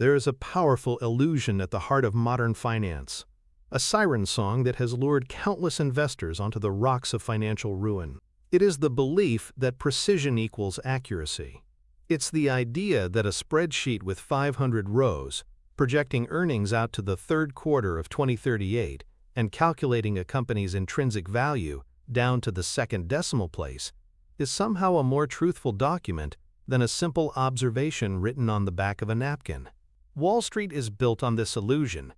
There is a powerful illusion at the heart of modern finance, a siren song that has lured countless investors onto the rocks of financial ruin. It is the belief that precision equals accuracy. It's the idea that a spreadsheet with 500 rows, projecting earnings out to the third quarter of 2038 and calculating a company's intrinsic value down to the second decimal place, is somehow a more truthful document than a simple observation written on the back of a napkin. Wall Street is built on this illusion.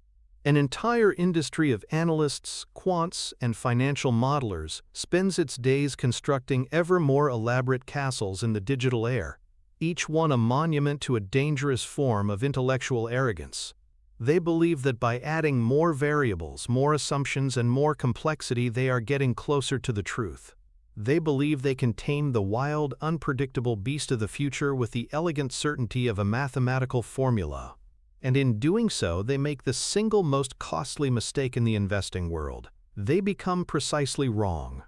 An entire industry of analysts, quants, and financial modelers spends its days constructing ever more elaborate castles in the digital air, each one a monument to a dangerous form of intellectual arrogance. They believe that by adding more variables, more assumptions, and more complexity, they are getting closer to the truth. They believe they can tame the wild, unpredictable beast of the future with the elegant certainty of a mathematical formula. And in doing so, they make the single most costly mistake in the investing world. They become precisely wrong.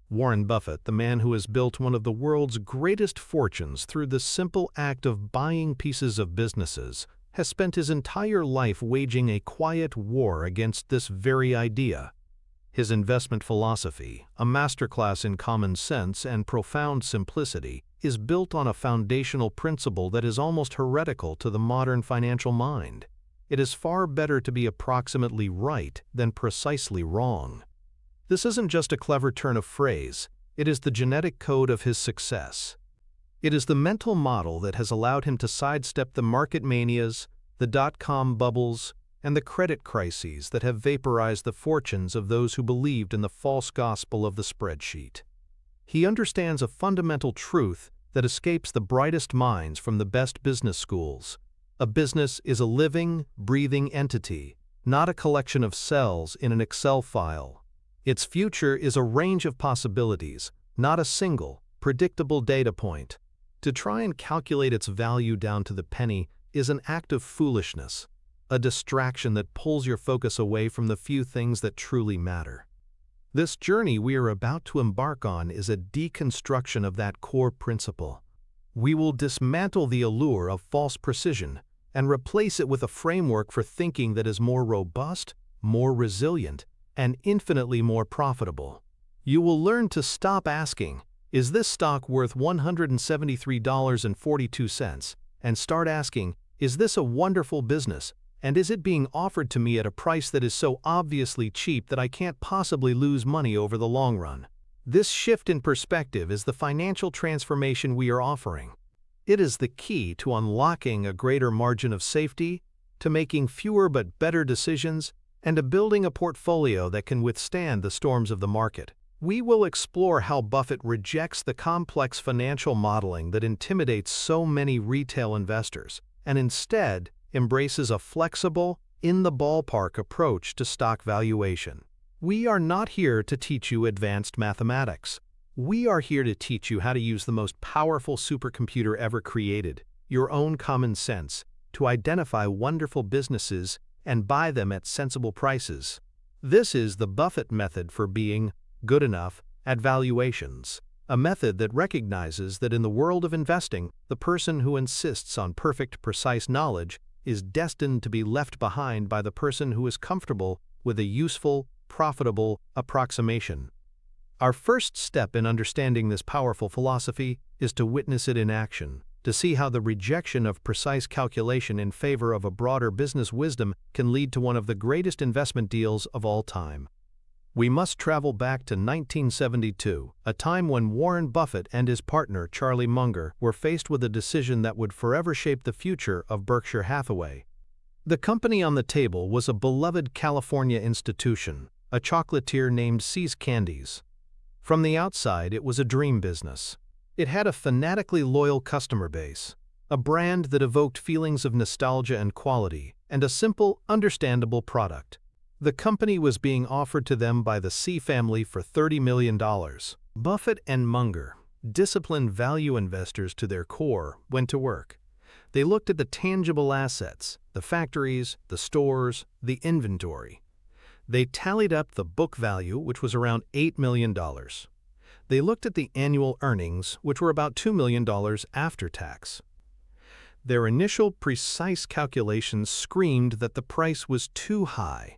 Warren Buffett, the man who has built one of the world's greatest fortunes through the simple act of buying pieces of businesses, has spent his entire life waging a quiet war against this very idea. His investment philosophy, a masterclass in common sense and profound simplicity, is built on a foundational principle that is almost heretical to the modern financial mind. It is far better to be approximately right than precisely wrong. This isn't just a clever turn of phrase, it is the genetic code of his success. It is the mental model that has allowed him to sidestep the market manias, the dot-com bubbles, and the credit crises that have vaporized the fortunes of those who believed in the false gospel of the spreadsheet. He understands a fundamental truth that escapes the brightest minds from the best business schools. A business is a living, breathing entity, not a collection of cells in an Excel file. Its future is a range of possibilities, not a single, predictable data point. To try and calculate its value down to the penny is an act of foolishness, a distraction that pulls your focus away from the few things that truly matter. This journey we are about to embark on is a deconstruction of that core principle. We will dismantle the allure of false precision and replace it with a framework for thinking that is more robust, more resilient, and infinitely more profitable. You will learn to stop asking, "Is this stock worth $173.42?" and start asking, "Is this a wonderful business? And is it being offered to me at a price that is so obviously cheap that I can't possibly lose money over the long run?" This shift in perspective is the financial transformation we are offering. It is the key to unlocking a greater margin of safety, to making fewer but better decisions, and to building a portfolio that can withstand the storms of the market. We will explore how Buffett rejects the complex financial modeling that intimidates so many retail investors, and instead embraces a flexible, in-the-ballpark approach to stock valuation. We are not here to teach you advanced mathematics. We are here to teach you how to use the most powerful supercomputer ever created, your own common sense, to identify wonderful businesses and buy them at sensible prices. This is the Buffett method for being good enough at valuations. A method that recognizes that in the world of investing, the person who insists on perfect, precise knowledge is destined to be left behind by the person who is comfortable with a useful, profitable approximation. Our first step in understanding this powerful philosophy is to witness it in action, to see how the rejection of precise calculation in favor of a broader business wisdom can lead to one of the greatest investment deals of all time. We must travel back to 1972, a time when Warren Buffett and his partner Charlie Munger were faced with a decision that would forever shape the future of Berkshire Hathaway. The company on the table was a beloved California institution, a chocolatier named See's Candies. From the outside, it was a dream business. It had a fanatically loyal customer base, a brand that evoked feelings of nostalgia and quality, and a simple, understandable product. The company was being offered to them by the See family for $30 million. Buffett and Munger, disciplined value investors to their core, went to work. They looked at the tangible assets, the factories, the stores, the inventory. They tallied up the book value, which was around $8 million. They looked at the annual earnings, which were about $2 million after tax. Their initial precise calculations screamed that the price was too high.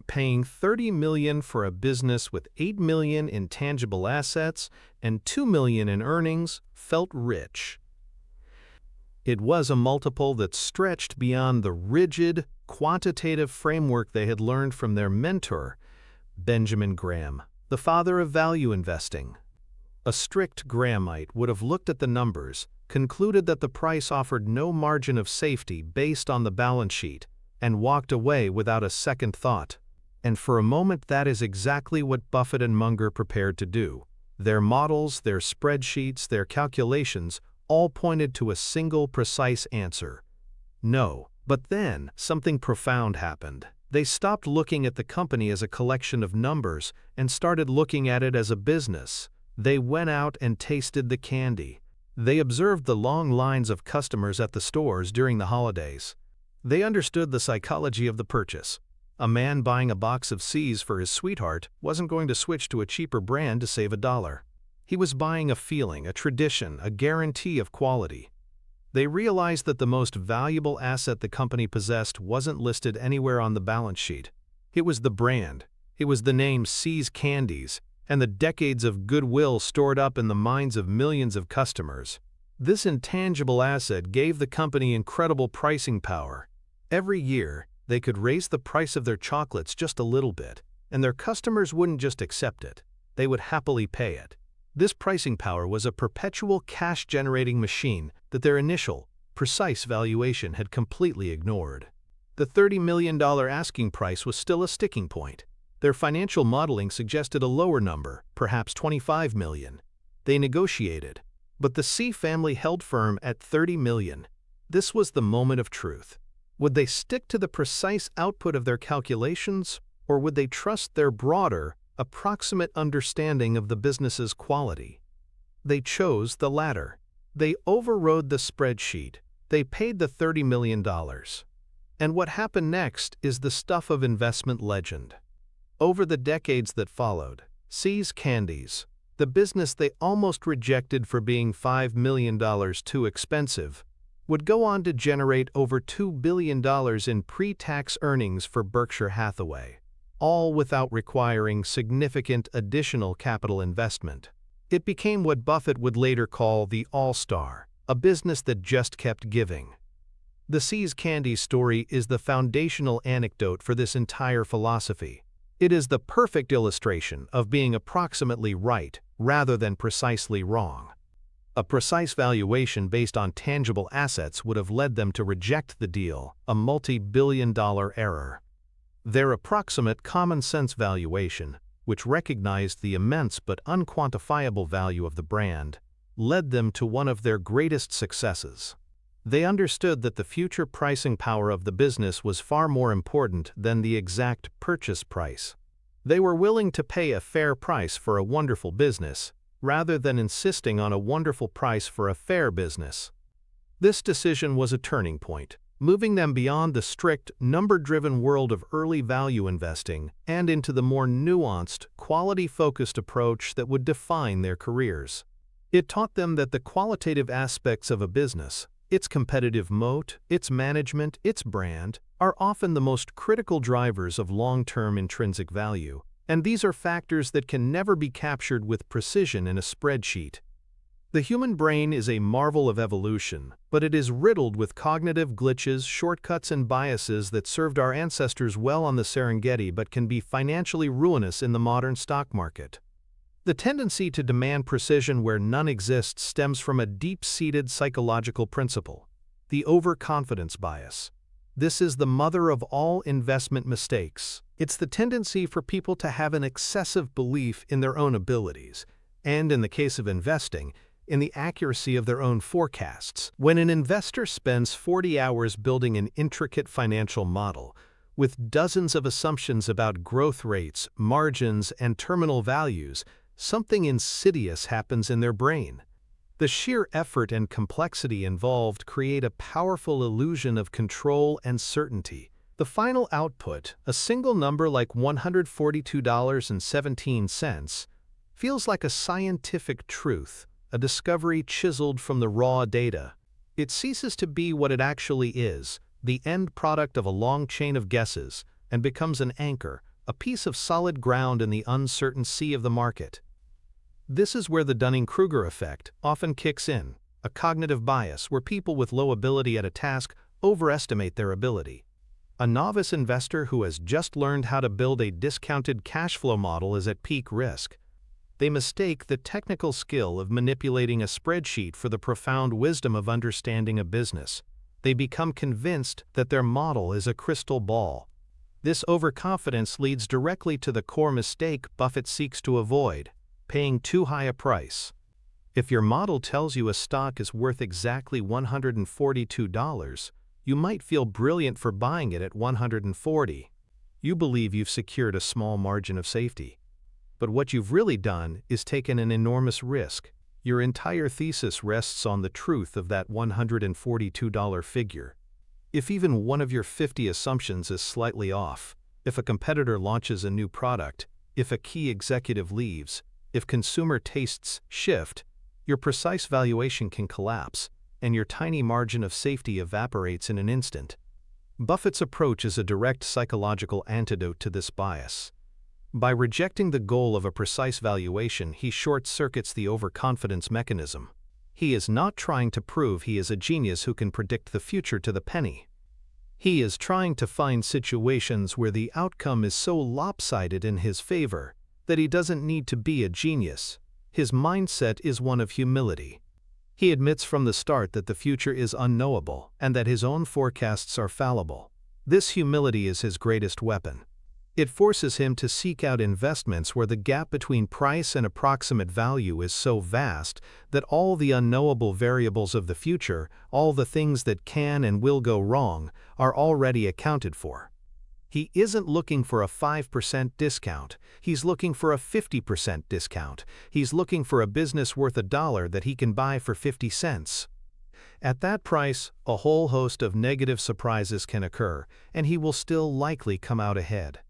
Paying $30 million for a business with $8 million in tangible assets and $2 million in earnings felt rich. It was a multiple that stretched beyond the rigid, quantitative framework they had learned from their mentor, Benjamin Graham, the father of value investing. A strict Grahamite would have looked at the numbers, concluded that the price offered no margin of safety based on the balance sheet, and walked away without a second thought. And for a moment that is exactly what Buffett and Munger prepared to do. Their models, their spreadsheets, their calculations all pointed to a single precise answer: no. But then something profound happened. They stopped looking at the company as a collection of numbers and started looking at it as a business. They went out and tasted the candy. They observed the long lines of customers at the stores during the holidays. They understood the psychology of the purchase. A man buying a box of C's for his sweetheart wasn't going to switch to a cheaper brand to save $1. He was buying a feeling, a tradition, a guarantee of quality. They realized that the most valuable asset the company possessed wasn't listed anywhere on the balance sheet. It was the brand. It was the name C's Candies and the decades of goodwill stored up in the minds of millions of customers. This intangible asset gave the company incredible pricing power. Every year, they could raise the price of their chocolates just a little bit, and their customers wouldn't just accept it. They would happily pay it. This pricing power was a perpetual cash-generating machine that their initial, precise valuation had completely ignored. The $30 million asking price was still a sticking point. Their financial modeling suggested a lower number, perhaps $25 million. They negotiated, but the C family held firm at $30 million. This was the moment of truth. Would they stick to the precise output of their calculations, or would they trust their broader, approximate understanding of the business's quality? They chose the latter. They overrode the spreadsheet. They paid the $30 million. And what happened next is the stuff of investment legend. Over the decades that followed, C's Candies, the business they almost rejected for being $5 million too expensive, would go on to generate over $2 billion in pre-tax earnings for Berkshire Hathaway, all without requiring significant additional capital investment. It became what Buffett would later call the all-star, a business that just kept giving. The C's Candies story is the foundational anecdote for this entire philosophy. It is the perfect illustration of being approximately right rather than precisely wrong. A precise valuation based on tangible assets would have led them to reject the deal, a multi-billion-dollar error. Their approximate common-sense valuation, which recognized the immense but unquantifiable value of the brand, led them to one of their greatest successes. They understood that the future pricing power of the business was far more important than the exact purchase price. They were willing to pay a fair price for a wonderful business, rather than insisting on a wonderful price for a fair business. This decision was a turning point, moving them beyond the strict, number-driven world of early value investing and into the more nuanced, quality-focused approach that would define their careers. It taught them that the qualitative aspects of a business, its competitive moat, its management, its brand, are often the most critical drivers of long-term intrinsic value, and these are factors that can never be captured with precision in a spreadsheet. The human brain is a marvel of evolution, but it is riddled with cognitive glitches, shortcuts, and biases that served our ancestors well on the Serengeti but can be financially ruinous in the modern stock market. The tendency to demand precision where none exists stems from a deep-seated psychological principle, the overconfidence bias. This is the mother of all investment mistakes. It's the tendency for people to have an excessive belief in their own abilities, and in the case of investing, in the accuracy of their own forecasts. When an investor spends 40 hours building an intricate financial model, with dozens of assumptions about growth rates, margins, and terminal values, something insidious happens in their brain. The sheer effort and complexity involved create a powerful illusion of control and certainty. The final output, a single number like $142.17, feels like a scientific truth, a discovery chiseled from the raw data. It ceases to be what it actually is, the end product of a long chain of guesses, and becomes an anchor, a piece of solid ground in the uncertain sea of the market. This is where the Dunning-Kruger effect often kicks in, a cognitive bias where people with low ability at a task overestimate their ability. A novice investor who has just learned how to build a discounted cash flow model is at peak risk. They mistake the technical skill of manipulating a spreadsheet for the profound wisdom of understanding a business. They become convinced that their model is a crystal ball. This overconfidence leads directly to the core mistake Buffett seeks to avoid: paying too high a price. If your model tells you a stock is worth exactly $142, you might feel brilliant for buying it at $140. You believe you've secured a small margin of safety. But what you've really done is taken an enormous risk. Your entire thesis rests on the truth of that $142 figure. If even one of your 50 assumptions is slightly off, if a competitor launches a new product, if a key executive leaves, if consumer tastes shift, your precise valuation can collapse, and your tiny margin of safety evaporates in an instant. Buffett's approach is a direct psychological antidote to this bias. By rejecting the goal of a precise valuation, he short-circuits the overconfidence mechanism. He is not trying to prove he is a genius who can predict the future to the penny. He is trying to find situations where the outcome is so lopsided in his favor that he doesn't need to be a genius. His mindset is one of humility. He admits from the start that the future is unknowable and that his own forecasts are fallible. This humility is his greatest weapon. It forces him to seek out investments where the gap between price and approximate value is so vast that all the unknowable variables of the future, all the things that can and will go wrong, are already accounted for. He isn't looking for a 5% discount, he's looking for a 50% discount. He's looking for a business worth $1 that he can buy for 50 cents. At that price, a whole host of negative surprises can occur, and he will still likely come out ahead.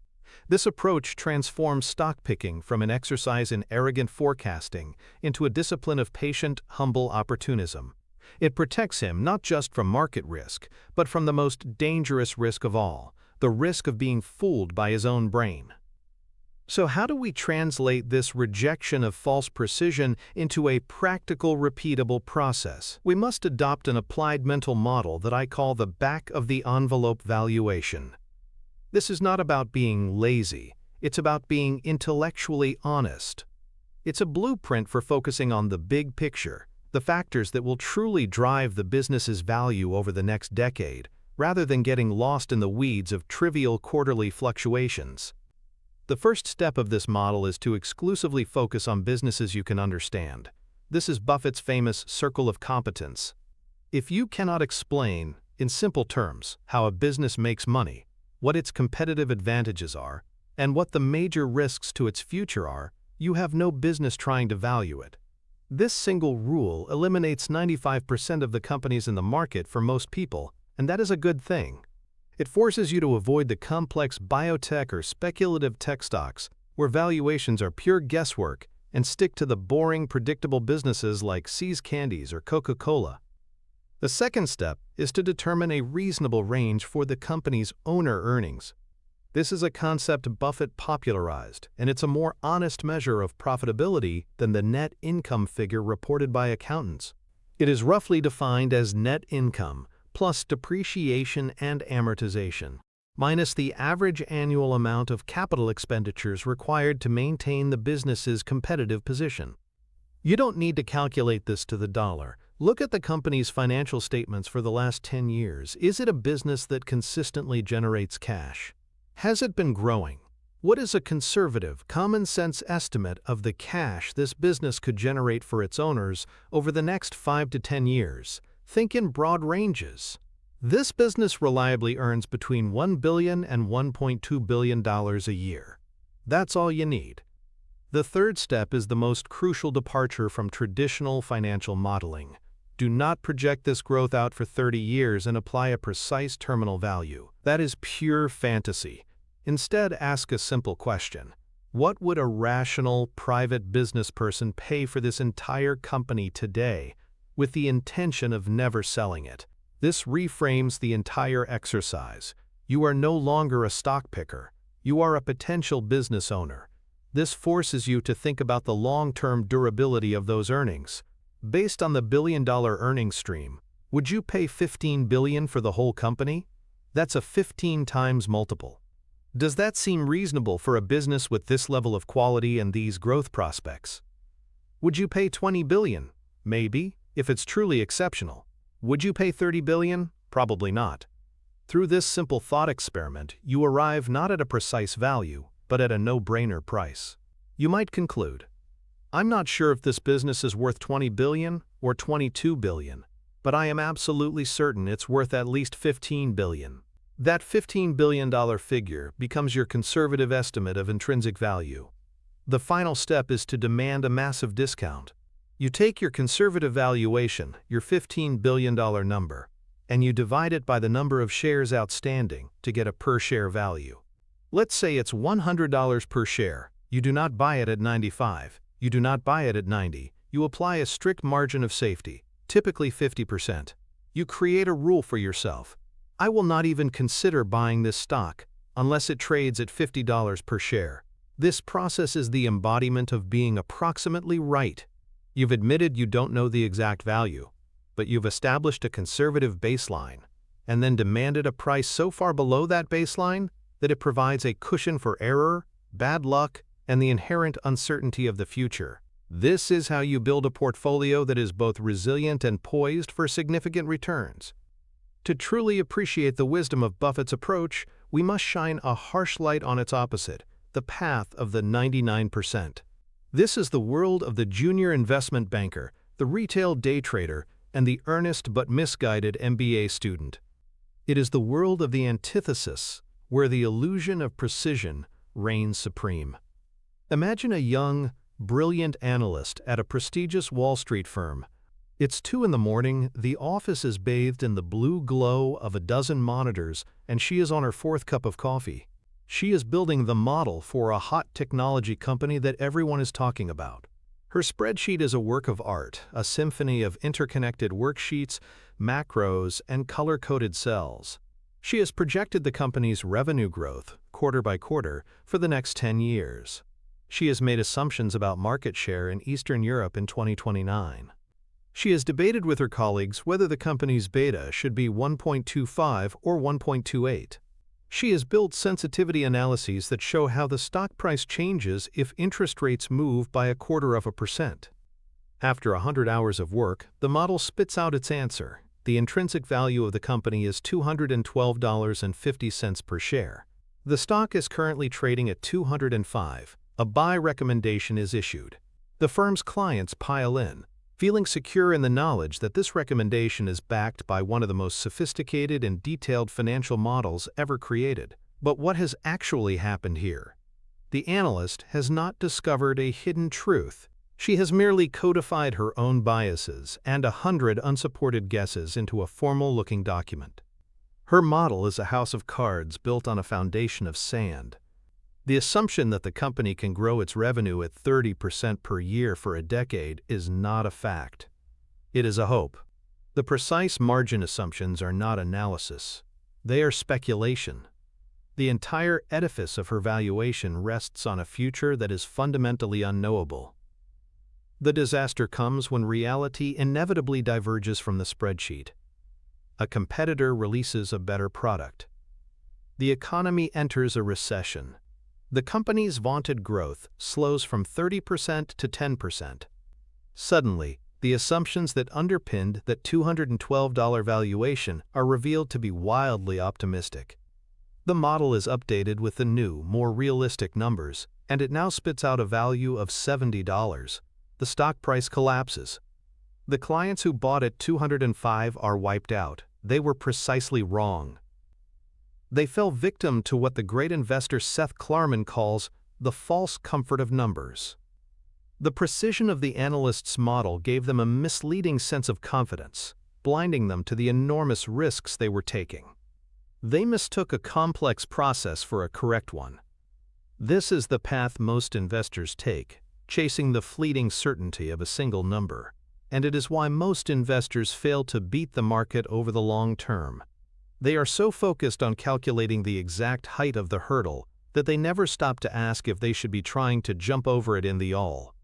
This approach transforms stock picking from an exercise in arrogant forecasting into a discipline of patient, humble opportunism. It protects him not just from market risk, but from the most dangerous risk of all, the risk of being fooled by his own brain. So how do we translate this rejection of false precision into a practical, repeatable process? We must adopt an applied mental model that I call the back-of-the-envelope valuation. This is not about being lazy, it's about being intellectually honest. It's a blueprint for focusing on the big picture, the factors that will truly drive the business's value over the next decade, rather than getting lost in the weeds of trivial quarterly fluctuations. The first step of this model is to exclusively focus on businesses you can understand. This is Buffett's famous circle of competence. If you cannot explain, in simple terms, how a business makes money, what its competitive advantages are, and what the major risks to its future are, you have no business trying to value it. This single rule eliminates 95% of the companies in the market for most people, and that is a good thing. It forces you to avoid the complex biotech or speculative tech stocks, where valuations are pure guesswork, and stick to the boring, predictable businesses like See's Candies or Coca-Cola. The second step is to determine a reasonable range for the company's owner earnings. This is a concept Buffett popularized, and it's a more honest measure of profitability than the net income figure reported by accountants. It is roughly defined as net income plus depreciation and amortization, minus the average annual amount of capital expenditures required to maintain the business's competitive position. You don't need to calculate this to the dollar. Look at the company's financial statements for the last 10 years. Is it a business that consistently generates cash? Has it been growing? What is a conservative, common-sense estimate of the cash this business could generate for its owners over the next 5 to 10 years? Think in broad ranges. This business reliably earns between $1 billion and $1.2 billion a year. That's all you need. The third step is the most crucial departure from traditional financial modeling. Do not project this growth out for 30 years and apply a precise terminal value. That is pure fantasy. Instead, ask a simple question. What would a rational, private business person pay for this entire company today? with the intention of never selling it. This reframes the entire exercise. You are no longer a stock picker. You are a potential business owner. This forces you to think about the long-term durability of those earnings. Based on the billion-dollar earnings stream, would you pay $15 billion for the whole company? That's a 15 times multiple. Does that seem reasonable for a business with this level of quality and these growth prospects? Would you pay $20 billion? Maybe, if it's truly exceptional. Would you pay $30 billion? Probably not. Through this simple thought experiment, you arrive not at a precise value, but at a no-brainer price. You might conclude, I'm not sure if this business is worth $20 billion or $22 billion, but I am absolutely certain it's worth at least $15 billion. That $15 billion figure becomes your conservative estimate of intrinsic value. The final step is to demand a massive discount. You take your conservative valuation, your $15 billion number, and you divide it by the number of shares outstanding to get a per-share value. Let's say it's $100 per share. You do not buy it at 95. You do not buy it at 90. You apply a strict margin of safety, typically 50%. You create a rule for yourself. I will not even consider buying this stock unless it trades at $50 per share. This process is the embodiment of being approximately right. You've admitted you don't know the exact value, but you've established a conservative baseline and then demanded a price so far below that baseline that it provides a cushion for error, bad luck, and the inherent uncertainty of the future. This is how you build a portfolio that is both resilient and poised for significant returns. To truly appreciate the wisdom of Buffett's approach, we must shine a harsh light on its opposite, the path of the 99%. This is the world of the junior investment banker, the retail day trader, and the earnest but misguided MBA student. It is the world of the antithesis, where the illusion of precision reigns supreme. Imagine a young, brilliant analyst at a prestigious Wall Street firm. It's 2 in the morning, the office is bathed in the blue glow of a dozen monitors, and she is on her 4th cup of coffee. She is building the model for a hot technology company that everyone is talking about. Her spreadsheet is a work of art, a symphony of interconnected worksheets, macros, and color-coded cells. She has projected the company's revenue growth, quarter by quarter, for the next 10 years. She has made assumptions about market share in Eastern Europe in 2029. She has debated with her colleagues whether the company's beta should be 1.25 or 1.28. She has built sensitivity analyses that show how the stock price changes if interest rates move by 0.25%. After 100 hours of work, the model spits out its answer. The intrinsic value of the company is $212.50 per share. The stock is currently trading at $205. A buy recommendation is issued. The firm's clients pile in, feeling secure in the knowledge that this recommendation is backed by one of the most sophisticated and detailed financial models ever created. But what has actually happened here? The analyst has not discovered a hidden truth. She has merely codified her own biases and 100 unsupported guesses into a formal-looking document. Her model is a house of cards built on a foundation of sand. The assumption that the company can grow its revenue at 30% per year for a decade is not a fact. It is a hope. The precise margin assumptions are not analysis. They are speculation. The entire edifice of her valuation rests on a future that is fundamentally unknowable. The disaster comes when reality inevitably diverges from the spreadsheet. A competitor releases a better product. The economy enters a recession. The company's vaunted growth slows from 30% to 10%. Suddenly, the assumptions that underpinned that $212 valuation are revealed to be wildly optimistic. The model is updated with the new, more realistic numbers, and it now spits out a value of $70. The stock price collapses. The clients who bought at $205 are wiped out. They were precisely wrong. They fell victim to what the great investor Seth Klarman calls the false comfort of numbers. The precision of the analyst's model gave them a misleading sense of confidence, blinding them to the enormous risks they were taking. They mistook a complex process for a correct one. This is the path most investors take, chasing the fleeting certainty of a single number. and it is why most investors fail to beat the market over the long term. They are so focused on calculating the exact height of the hurdle that they never stop to ask if they should be trying to jump over it in the all.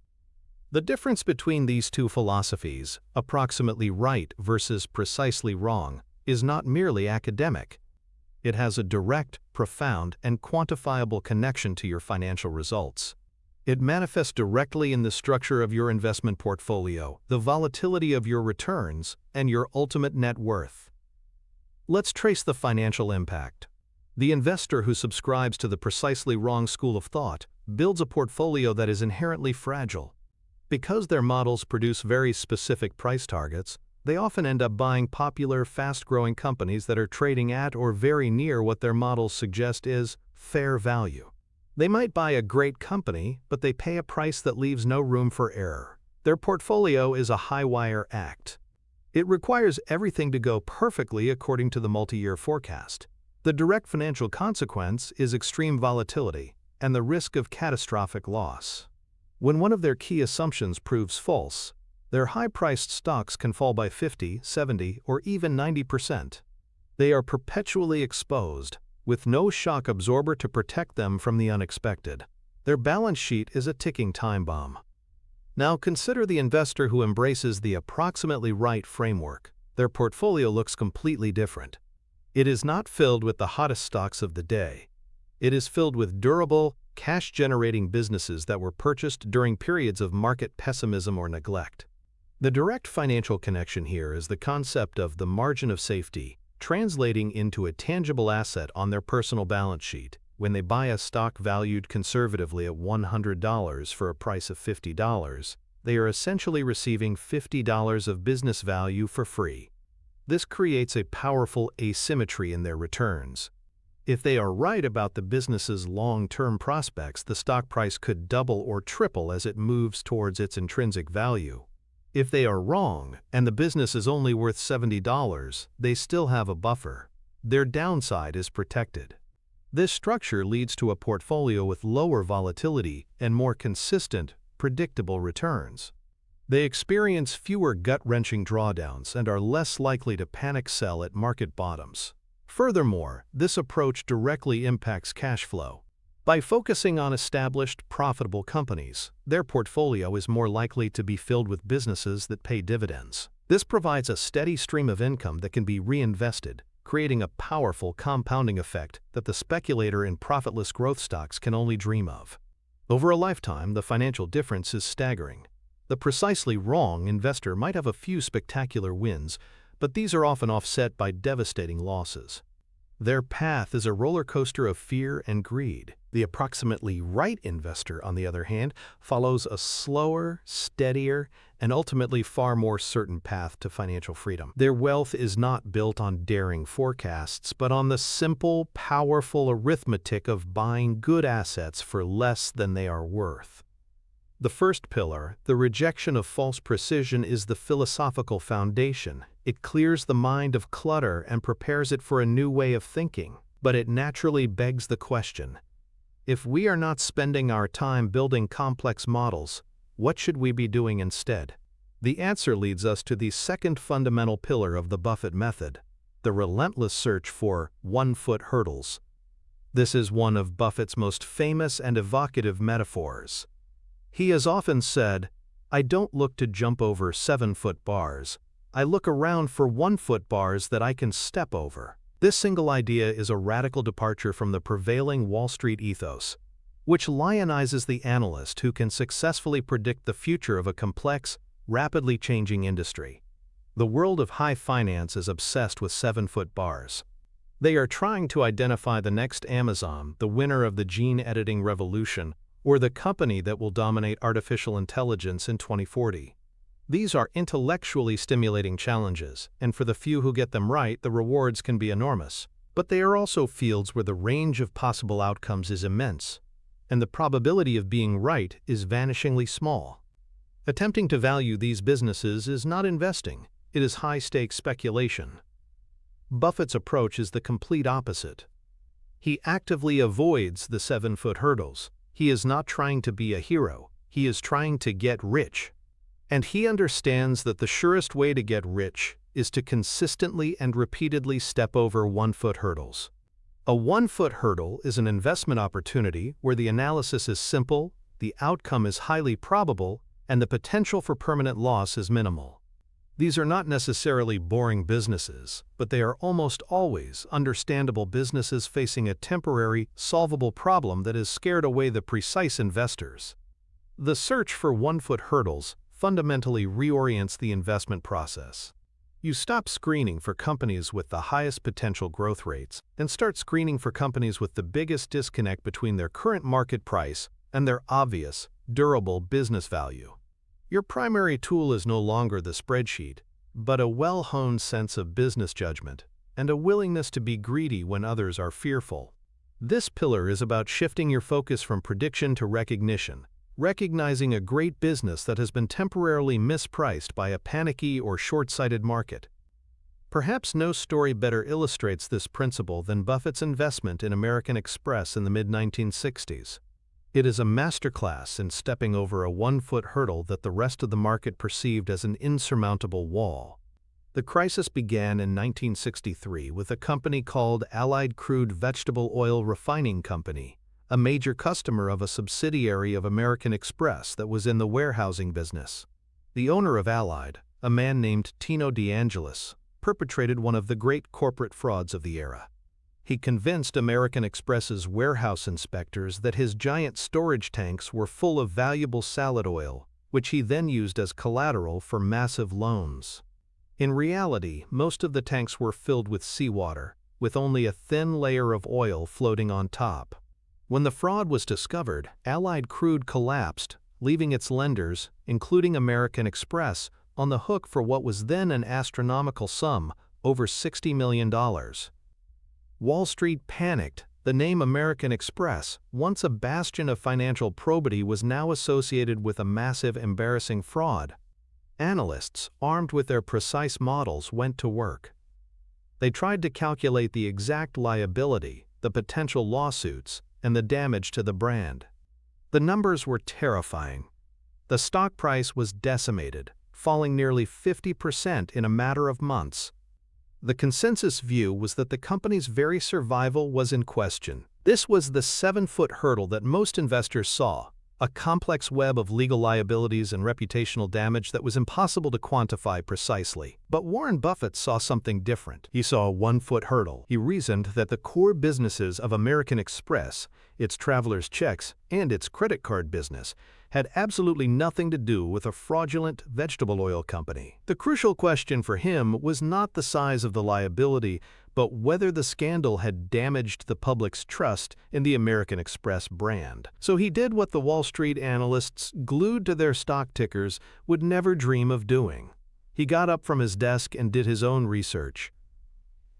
The difference between these two philosophies, approximately right versus precisely wrong, is not merely academic. It has a direct, profound, and quantifiable connection to your financial results. It manifests directly in the structure of your investment portfolio, the volatility of your returns, and your ultimate net worth. Let's trace the financial impact. The investor who subscribes to the precisely wrong school of thought builds a portfolio that is inherently fragile. Because their models produce very specific price targets, they often end up buying popular, fast-growing companies that are trading at or very near what their models suggest is fair value. They might buy a great company, but they pay a price that leaves no room for error. Their portfolio is a high-wire act. It requires everything to go perfectly according to the multi-year forecast. The direct financial consequence is extreme volatility and the risk of catastrophic loss. When one of their key assumptions proves false, their high-priced stocks can fall by 50, 70, or even 90%. They are perpetually exposed, with no shock absorber to protect them from the unexpected. Their balance sheet is a ticking time bomb. Now consider the investor who embraces the approximately right framework. Their portfolio looks completely different. It is not filled with the hottest stocks of the day. It is filled with durable, cash-generating businesses that were purchased during periods of market pessimism or neglect. The direct financial connection here is the concept of the margin of safety, translating into a tangible asset on their personal balance sheet. When they buy a stock valued conservatively at $100 for a price of $50, they are essentially receiving $50 of business value for free. This creates a powerful asymmetry in their returns. If they are right about the business's long-term prospects, the stock price could double or triple as it moves towards its intrinsic value. If they are wrong, and the business is only worth $70, they still have a buffer. Their downside is protected. This structure leads to a portfolio with lower volatility and more consistent, predictable returns. They experience fewer gut-wrenching drawdowns and are less likely to panic sell at market bottoms. Furthermore, this approach directly impacts cash flow. By focusing on established, profitable companies, their portfolio is more likely to be filled with businesses that pay dividends. This provides a steady stream of income that can be reinvested, creating a powerful compounding effect that the speculator in profitless growth stocks can only dream of. Over a lifetime, the financial difference is staggering. The precisely wrong investor might have a few spectacular wins, but these are often offset by devastating losses. Their path is a roller coaster of fear and greed. The approximately right investor, on the other hand, follows a slower, steadier, and ultimately far more certain path to financial freedom. Their wealth is not built on daring forecasts, but on the simple, powerful arithmetic of buying good assets for less than they are worth. The first pillar, the rejection of false precision, is the philosophical foundation. It clears the mind of clutter and prepares it for a new way of thinking. But it naturally begs the question, if we are not spending our time building complex models, what should we be doing instead? The answer leads us to the second fundamental pillar of the Buffett method, the relentless search for one-foot hurdles. This is one of Buffett's most famous and evocative metaphors. He has often said, "I don't look to jump over 7-foot bars. I look around for 1-foot bars that I can step over." This single idea is a radical departure from the prevailing Wall Street ethos, which lionizes the analyst who can successfully predict the future of a complex, rapidly changing industry. The world of high finance is obsessed with 7-foot bars. They are trying to identify the next Amazon, the winner of the gene editing revolution, or the company that will dominate artificial intelligence in 2040. These are intellectually stimulating challenges, and for the few who get them right, the rewards can be enormous. But they are also fields where the range of possible outcomes is immense, and the probability of being right is vanishingly small. Attempting to value these businesses is not investing, it is high-stakes speculation. Buffett's approach is the complete opposite. He actively avoids the 7-foot hurdles. He is not trying to be a hero, he is trying to get rich. And he understands that the surest way to get rich is to consistently and repeatedly step over one-foot hurdles. A one-foot hurdle is an investment opportunity where the analysis is simple, the outcome is highly probable, and the potential for permanent loss is minimal. These are not necessarily boring businesses, but they are almost always understandable businesses facing a temporary, solvable problem that has scared away the precise investors. The search for one-foot hurdles fundamentally reorients the investment process. You stop screening for companies with the highest potential growth rates and start screening for companies with the biggest disconnect between their current market price and their obvious, durable business value. Your primary tool is no longer the spreadsheet, but a well-honed sense of business judgment and a willingness to be greedy when others are fearful. This pillar is about shifting your focus from prediction to recognition, recognizing a great business that has been temporarily mispriced by a panicky or short-sighted market. Perhaps no story better illustrates this principle than Buffett's investment in American Express in the mid-1960s. It is a masterclass in stepping over a one-foot hurdle that the rest of the market perceived as an insurmountable wall. The crisis began in 1963 with a company called Allied Crude Vegetable Oil Refining Company, a major customer of a subsidiary of American Express that was in the warehousing business. The owner of Allied, a man named Tino DeAngelis, perpetrated one of the great corporate frauds of the era. He convinced American Express's warehouse inspectors that his giant storage tanks were full of valuable salad oil, which he then used as collateral for massive loans. In reality, most of the tanks were filled with seawater, with only a thin layer of oil floating on top. When the fraud was discovered, Allied Crude collapsed, leaving its lenders, including American Express, on the hook for what was then an astronomical sum, over $60 million. Wall Street panicked. The name American Express, once a bastion of financial probity, was now associated with a massive, embarrassing fraud. Analysts, armed with their precise models, went to work. They tried to calculate the exact liability, the potential lawsuits, and the damage to the brand. The numbers were terrifying. The stock price was decimated, falling nearly 50% in a matter of months. The consensus view was that the company's very survival was in question. This was the 7-foot hurdle that most investors saw, a complex web of legal liabilities and reputational damage that was impossible to quantify precisely. But Warren Buffett saw something different. He saw a 1-foot hurdle. He reasoned that the core businesses of American Express, its travelers' checks, and its credit card business, had absolutely nothing to do with a fraudulent vegetable oil company. The crucial question for him was not the size of the liability, but whether the scandal had damaged the public's trust in the American Express brand. So he did what the Wall Street analysts, glued to their stock tickers, would never dream of doing. He got up from his desk and did his own research.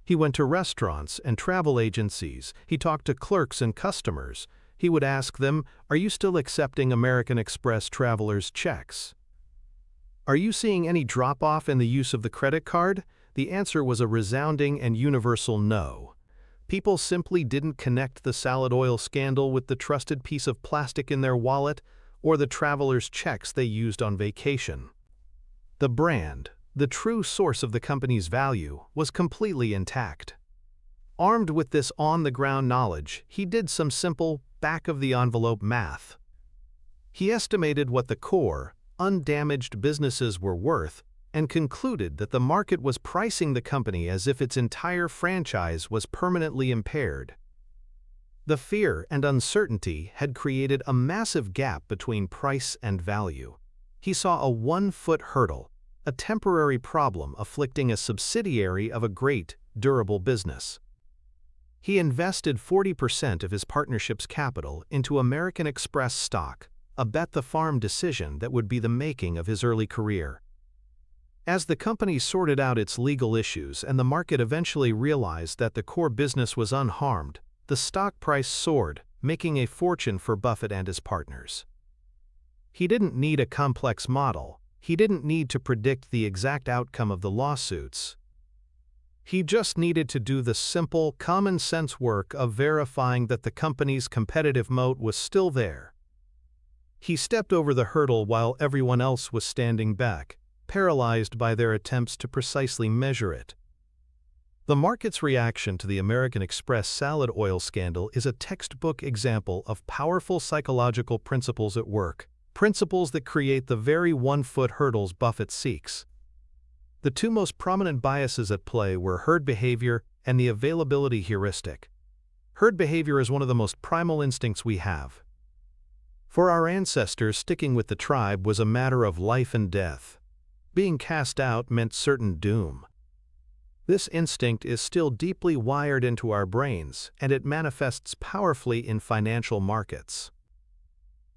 He went to restaurants and travel agencies. He talked to clerks and customers. He would ask them, "Are you still accepting American Express travelers' checks? Are you seeing any drop-off in the use of the credit card?" The answer was a resounding and universal no. People simply didn't connect the salad oil scandal with the trusted piece of plastic in their wallet or the travelers' checks they used on vacation. The brand, the true source of the company's value, was completely intact. Armed with this on-the-ground knowledge, he did some simple, back-of-the-envelope math. He estimated what the core, undamaged businesses were worth and concluded that the market was pricing the company as if its entire franchise was permanently impaired. The fear and uncertainty had created a massive gap between price and value. He saw a 1-foot hurdle, a temporary problem afflicting a subsidiary of a great, durable business. He invested 40% of his partnership's capital into American Express stock, a bet-the-farm decision that would be the making of his early career. As the company sorted out its legal issues and the market eventually realized that the core business was unharmed, the stock price soared, making a fortune for Buffett and his partners. He didn't need a complex model. He didn't need to predict the exact outcome of the lawsuits. He just needed to do the simple, common-sense work of verifying that the company's competitive moat was still there. He stepped over the hurdle while everyone else was standing back, paralyzed by their attempts to precisely measure it. The market's reaction to the American Express salad oil scandal is a textbook example of powerful psychological principles at work, principles that create the very one-foot hurdles Buffett seeks. The two most prominent biases at play were herd behavior and the availability heuristic. Herd behavior is one of the most primal instincts we have. For our ancestors, sticking with the tribe was a matter of life and death. Being cast out meant certain doom. This instinct is still deeply wired into our brains, and it manifests powerfully in financial markets.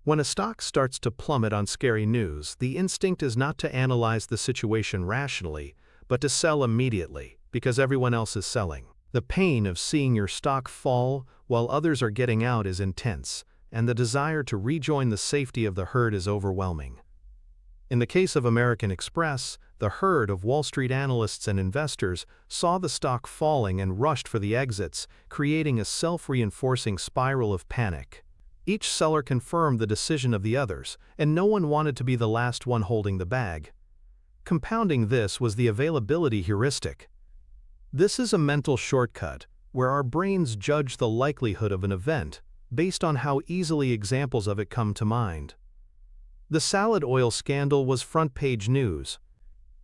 When a stock starts to plummet on scary news, the instinct is not to analyze the situation rationally, but to sell immediately, because everyone else is selling. The pain of seeing your stock fall while others are getting out is intense, and the desire to rejoin the safety of the herd is overwhelming. In the case of American Express, the herd of Wall Street analysts and investors saw the stock falling and rushed for the exits, creating a self-reinforcing spiral of panic. Each seller confirmed the decision of the others, and no one wanted to be the last one holding the bag. Compounding this was the availability heuristic. This is a mental shortcut where our brains judge the likelihood of an event based on how easily examples of it come to mind. The salad oil scandal was front-page news.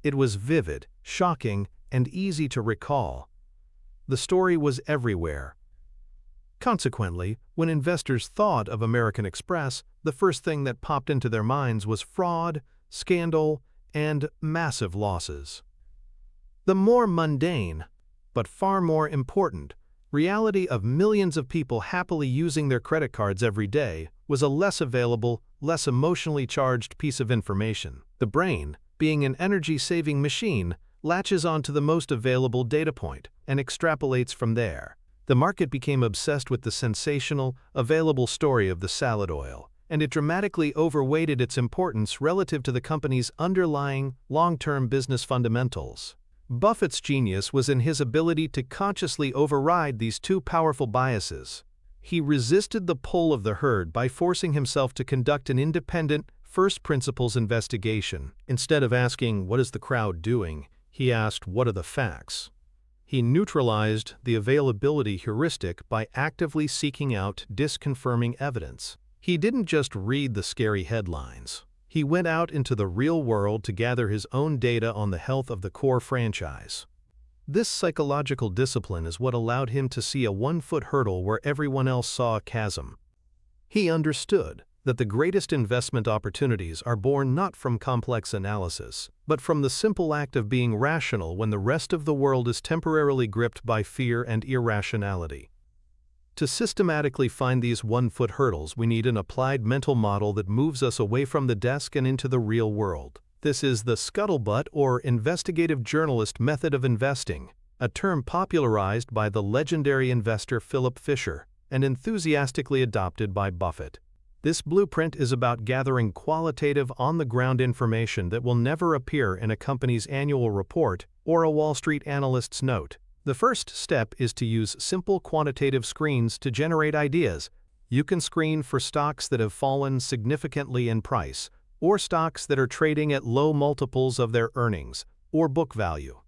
It was vivid, shocking, and easy to recall. The story was everywhere. Consequently, when investors thought of American Express, the first thing that popped into their minds was fraud, scandal, and massive losses. The more mundane, but far more important, reality of millions of people happily using their credit cards every day was a less available, less emotionally charged piece of information. The brain, being an energy-saving machine, latches onto the most available data point and extrapolates from there. The market became obsessed with the sensational, available story of the salad oil, and it dramatically overweighted its importance relative to the company's underlying, long-term business fundamentals. Buffett's genius was in his ability to consciously override these two powerful biases. He resisted the pull of the herd by forcing himself to conduct an independent, first-principles investigation. Instead of asking, "What is the crowd doing?" he asked, "What are the facts?" He neutralized the availability heuristic by actively seeking out disconfirming evidence. He didn't just read the scary headlines. He went out into the real world to gather his own data on the health of the core franchise. This psychological discipline is what allowed him to see a one-foot hurdle where everyone else saw a chasm. He understood that the greatest investment opportunities are born not from complex analysis, but from the simple act of being rational when the rest of the world is temporarily gripped by fear and irrationality. To systematically find these one-foot hurdles, we need an applied mental model that moves us away from the desk and into the real world. This is the scuttlebutt or investigative journalist method of investing, a term popularized by the legendary investor Philip Fisher and enthusiastically adopted by Buffett. This blueprint is about gathering qualitative, on-the-ground information that will never appear in a company's annual report or a Wall Street analyst's note. The first step is to use simple quantitative screens to generate ideas. You can screen for stocks that have fallen significantly in price, or stocks that are trading at low multiples of their earnings or book value.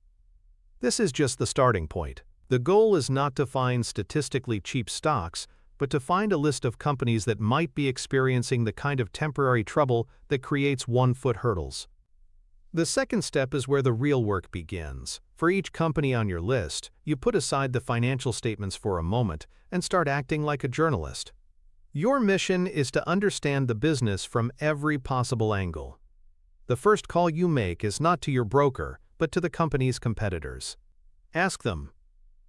This is just the starting point. The goal is not to find statistically cheap stocks, but to find a list of companies that might be experiencing the kind of temporary trouble that creates one-foot hurdles. The second step is where the real work begins. For each company on your list, you put aside the financial statements for a moment and start acting like a journalist. Your mission is to understand the business from every possible angle. The first call you make is not to your broker, but to the company's competitors. Ask them,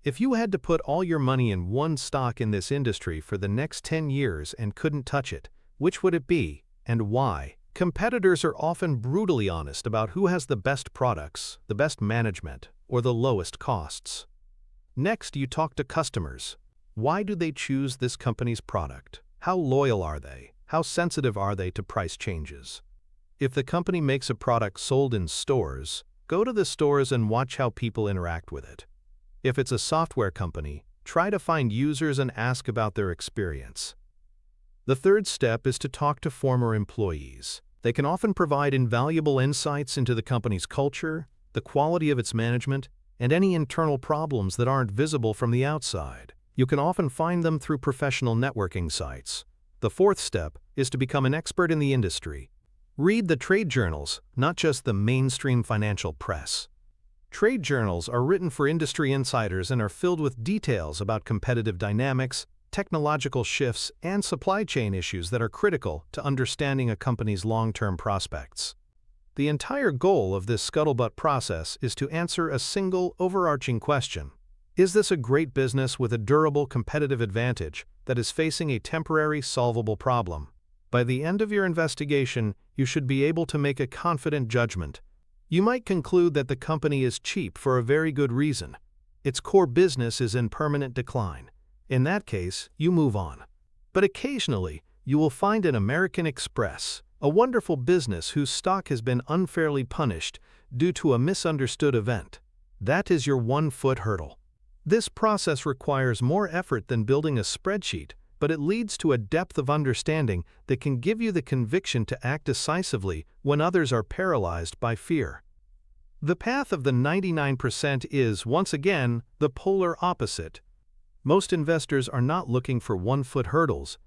if you had to put all your money in one stock in this industry for the next 10 years and couldn't touch it, which would it be, and why? Competitors are often brutally honest about who has the best products, the best management, or the lowest costs. Next, you talk to customers. Why do they choose this company's product? How loyal are they? How sensitive are they to price changes? If the company makes a product sold in stores, go to the stores and watch how people interact with it. If it's a software company, try to find users and ask about their experience. The third step is to talk to former employees. They can often provide invaluable insights into the company's culture, the quality of its management, and any internal problems that aren't visible from the outside. You can often find them through professional networking sites. The fourth step is to become an expert in the industry. Read the trade journals, not just the mainstream financial press. Trade journals are written for industry insiders and are filled with details about competitive dynamics, technological shifts, and supply chain issues that are critical to understanding a company's long-term prospects. The entire goal of this scuttlebutt process is to answer a single overarching question. Is this a great business with a durable competitive advantage that is facing a temporary solvable problem? By the end of your investigation, you should be able to make a confident judgment. You might conclude that the company is cheap for a very good reason. Its core business is in permanent decline. In that case, you move on. But occasionally, you will find an American Express, a wonderful business whose stock has been unfairly punished due to a misunderstood event. That is your 1-foot hurdle. This process requires more effort than building a spreadsheet, but it leads to a depth of understanding that can give you the conviction to act decisively when others are paralyzed by fear. The path of the 99% is, once again, the polar opposite. Most investors are not looking for 1-foot hurdles.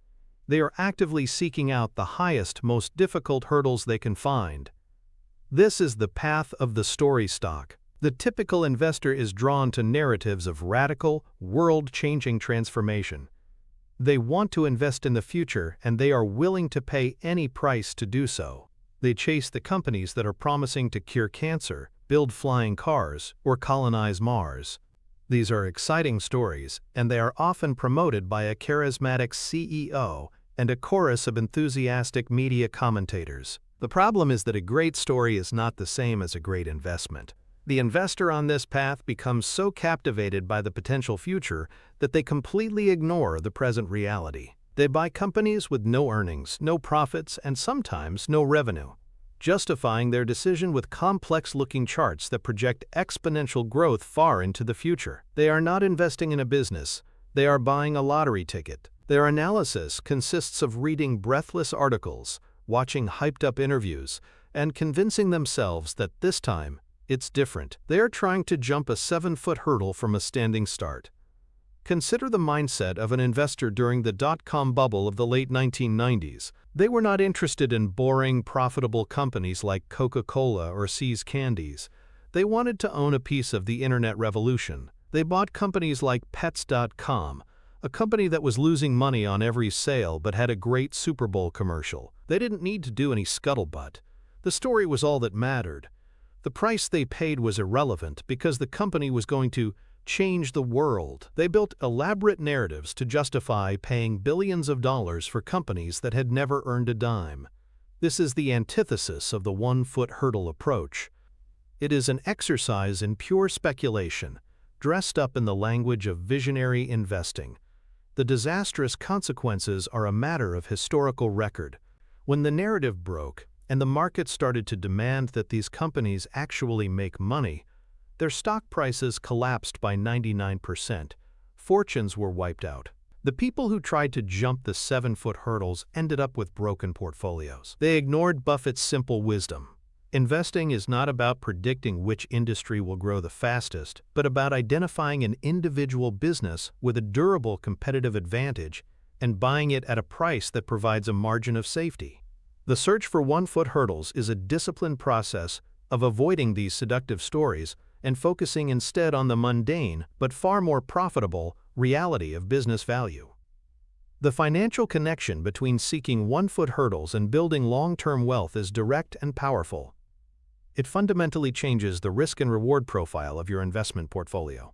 They are actively seeking out the highest, most difficult hurdles they can find. This is the path of the story stock. The typical investor is drawn to narratives of radical, world-changing transformation. They want to invest in the future, and they are willing to pay any price to do so. They chase the companies that are promising to cure cancer, build flying cars, or colonize Mars. These are exciting stories, and they are often promoted by a charismatic CEO and a chorus of enthusiastic media commentators. The problem is that a great story is not the same as a great investment. The investor on this path becomes so captivated by the potential future that they completely ignore the present reality. They buy companies with no earnings, no profits, and sometimes no revenue, justifying their decision with complex-looking charts that project exponential growth far into the future. They are not investing in a business. They are buying a lottery ticket. Their analysis consists of reading breathless articles, watching hyped-up interviews, and convincing themselves that this time, it's different. They are trying to jump a 7-foot hurdle from a standing start. Consider the mindset of an investor during the dot-com bubble of the late 1990s. They were not interested in boring, profitable companies like Coca-Cola or See's Candies. They wanted to own a piece of the internet revolution. They bought companies like Pets.com, a company that was losing money on every sale but had a great Super Bowl commercial. They didn't need to do any scuttlebutt. The story was all that mattered. The price they paid was irrelevant because the company was going to change the world. They built elaborate narratives to justify paying billions of dollars for companies that had never earned a dime. This is the antithesis of the 1-foot hurdle approach. It is an exercise in pure speculation, dressed up in the language of visionary investing. The disastrous consequences are a matter of historical record. When the narrative broke, and the market started to demand that these companies actually make money, their stock prices collapsed by 99%. Fortunes were wiped out. The people who tried to jump the 7-foot hurdles ended up with broken portfolios. They ignored Buffett's simple wisdom. Investing is not about predicting which industry will grow the fastest, but about identifying an individual business with a durable competitive advantage and buying it at a price that provides a margin of safety. The search for 1-foot hurdles is a disciplined process of avoiding these seductive stories and focusing instead on the mundane but far more profitable reality of business value. The financial connection between seeking 1-foot hurdles and building long-term wealth is direct and powerful. It fundamentally changes the risk and reward profile of your investment portfolio.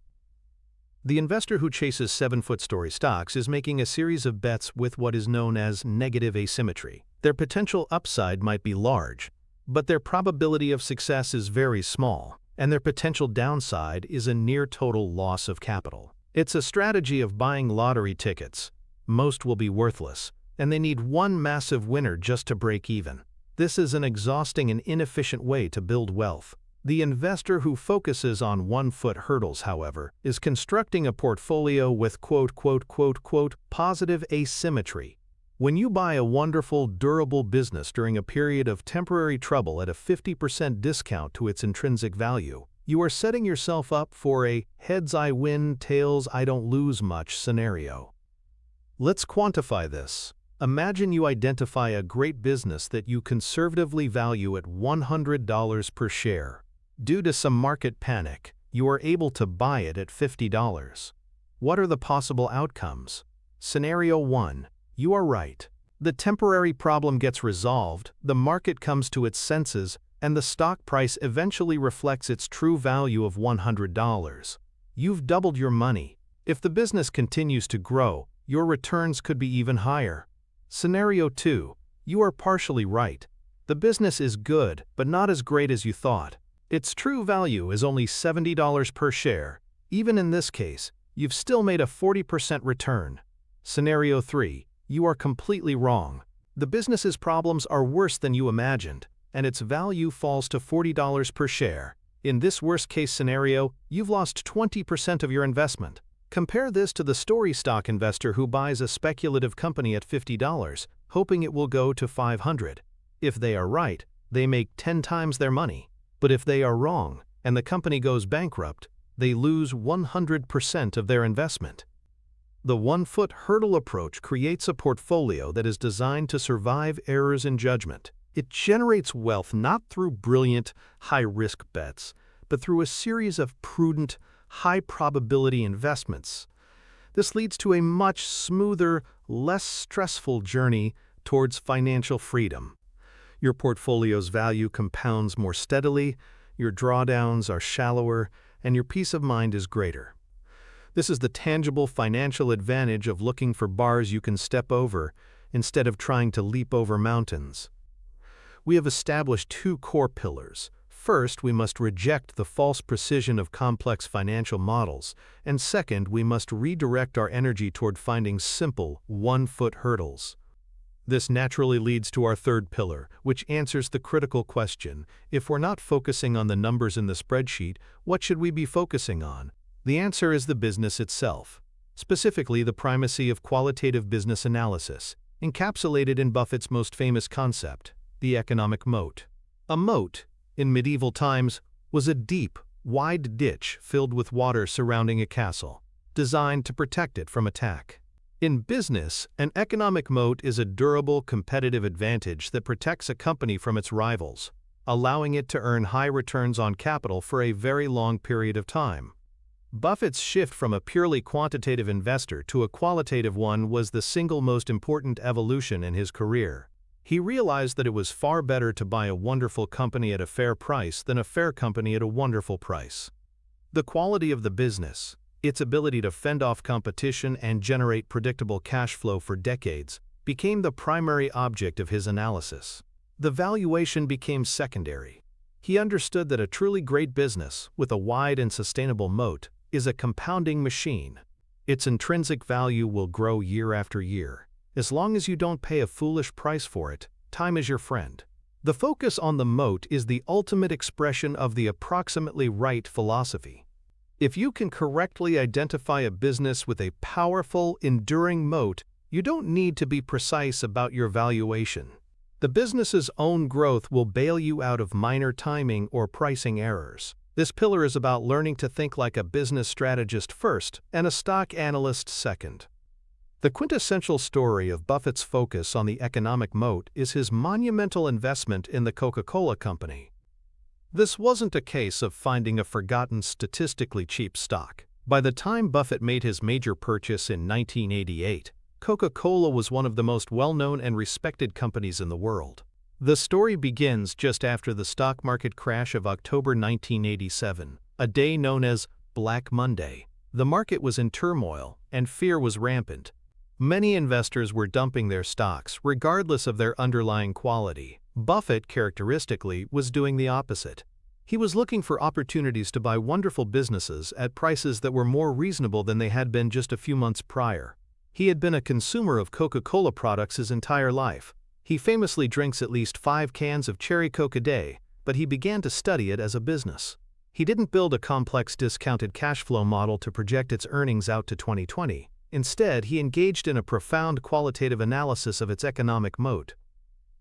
The investor who chases 7-foot story stocks is making a series of bets with what is known as negative asymmetry. Their potential upside might be large, but their probability of success is very small, and their potential downside is a near-total loss of capital. It's a strategy of buying lottery tickets. Most will be worthless, and they need one massive winner just to break even. This is an exhausting and inefficient way to build wealth. The investor who focuses on 1-foot hurdles, however, is constructing a portfolio with quote, positive asymmetry. When you buy a wonderful, durable business during a period of temporary trouble at a 50% discount to its intrinsic value, you are setting yourself up for a heads I win, tails I don't lose much scenario. Let's quantify this. Imagine you identify a great business that you conservatively value at $100 per share. Due to some market panic, you are able to buy it at $50. What are the possible outcomes? Scenario 1. You are right. The temporary problem gets resolved, the market comes to its senses, and the stock price eventually reflects its true value of $100. You've doubled your money. If the business continues to grow, your returns could be even higher. Scenario 2. You are partially right. The business is good, but not as great as you thought. Its true value is only $70 per share. Even in this case, you've still made a 40% return. Scenario 3. You are completely wrong. The business's problems are worse than you imagined, and its value falls to $40 per share. In this worst-case scenario, you've lost 20% of your investment. Compare this to the story stock investor who buys a speculative company at $50, hoping it will go to $500. If they are right, they make 10 times their money. But if they are wrong, and the company goes bankrupt, they lose 100% of their investment. The one-foot hurdle approach creates a portfolio that is designed to survive errors in judgment. It generates wealth not through brilliant, high-risk bets, but through a series of prudent, high-probability investments. This leads to a much smoother, less stressful journey towards financial freedom. Your portfolio's value compounds more steadily, your drawdowns are shallower, and your peace of mind is greater. This is the tangible financial advantage of looking for bars you can step over instead of trying to leap over mountains. We have established 2 core pillars. First, we must reject the false precision of complex financial models, and second, we must redirect our energy toward finding simple, one-foot hurdles. This naturally leads to our third pillar, which answers the critical question: if we're not focusing on the numbers in the spreadsheet, what should we be focusing on? The answer is the business itself, specifically the primacy of qualitative business analysis, encapsulated in Buffett's most famous concept, the economic moat. A moat, in medieval times, was a deep, wide ditch filled with water surrounding a castle, designed to protect it from attack. In business, an economic moat is a durable competitive advantage that protects a company from its rivals, allowing it to earn high returns on capital for a very long period of time. Buffett's shift from a purely quantitative investor to a qualitative one was the single most important evolution in his career. He realized that it was far better to buy a wonderful company at a fair price than a fair company at a wonderful price. The quality of the business, its ability to fend off competition and generate predictable cash flow for decades, became the primary object of his analysis. The valuation became secondary. He understood that a truly great business, with a wide and sustainable moat, is a compounding machine. Its intrinsic value will grow year after year. As long as you don't pay a foolish price for it, time is your friend. The focus on the moat is the ultimate expression of the approximately right philosophy. If you can correctly identify a business with a powerful, enduring moat, you don't need to be precise about your valuation. The business's own growth will bail you out of minor timing or pricing errors. This pillar is about learning to think like a business strategist first and a stock analyst second. The quintessential story of Buffett's focus on the economic moat is his monumental investment in the Coca-Cola Company. This wasn't a case of finding a forgotten statistically cheap stock. By the time Buffett made his major purchase in 1988, Coca-Cola was one of the most well-known and respected companies in the world. The story begins just after the stock market crash of October 1987, a day known as Black Monday. The market was in turmoil, and fear was rampant. Many investors were dumping their stocks, regardless of their underlying quality. Buffett, characteristically, was doing the opposite. He was looking for opportunities to buy wonderful businesses at prices that were more reasonable than they had been just a few months prior. He had been a consumer of Coca-Cola products his entire life. He famously drinks at least 5 cans of cherry Coke a day, but he began to study it as a business. He didn't build a complex discounted cash flow model to project its earnings out to 2020. Instead, he engaged in a profound qualitative analysis of its economic moat.